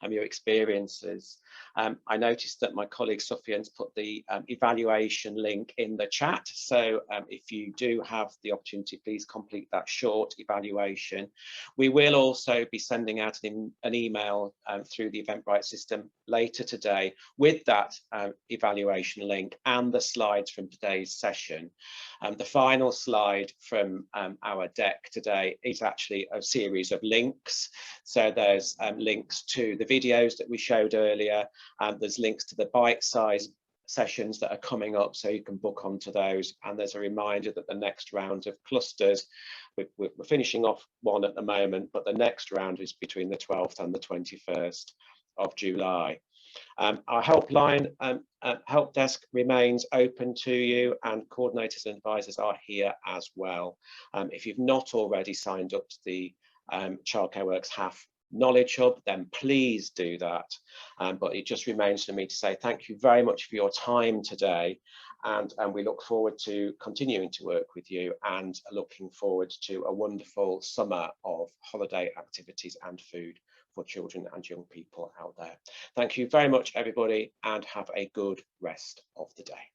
[SPEAKER 1] your experiences. I noticed that my colleague Sufyan's put the evaluation link in the chat, so if you do have the opportunity, please complete that short evaluation. We will also be sending out an email through the Eventbrite system later today with that evaluation link and the slides from today's session. The final slide from our deck today is actually a series of links. So there's links to the videos that we showed earlier, and there's links to the bite-sized sessions that are coming up, so you can book onto those. And there's a reminder that the next round of clusters, we're finishing off one at the moment, but the next round is between the 12th and the 21st of July. Our helpline help desk remains open to you, and coordinators and advisors are here as well. If you've not already signed up to the Childcare Works HAF Knowledge Hub, then please do that. But it just remains for me to say thank you very much for your time today, and we look forward to continuing to work with you and looking forward to a wonderful summer of holiday activities and food for children and young people out there. Thank you very much, everybody, and have a good rest of the day.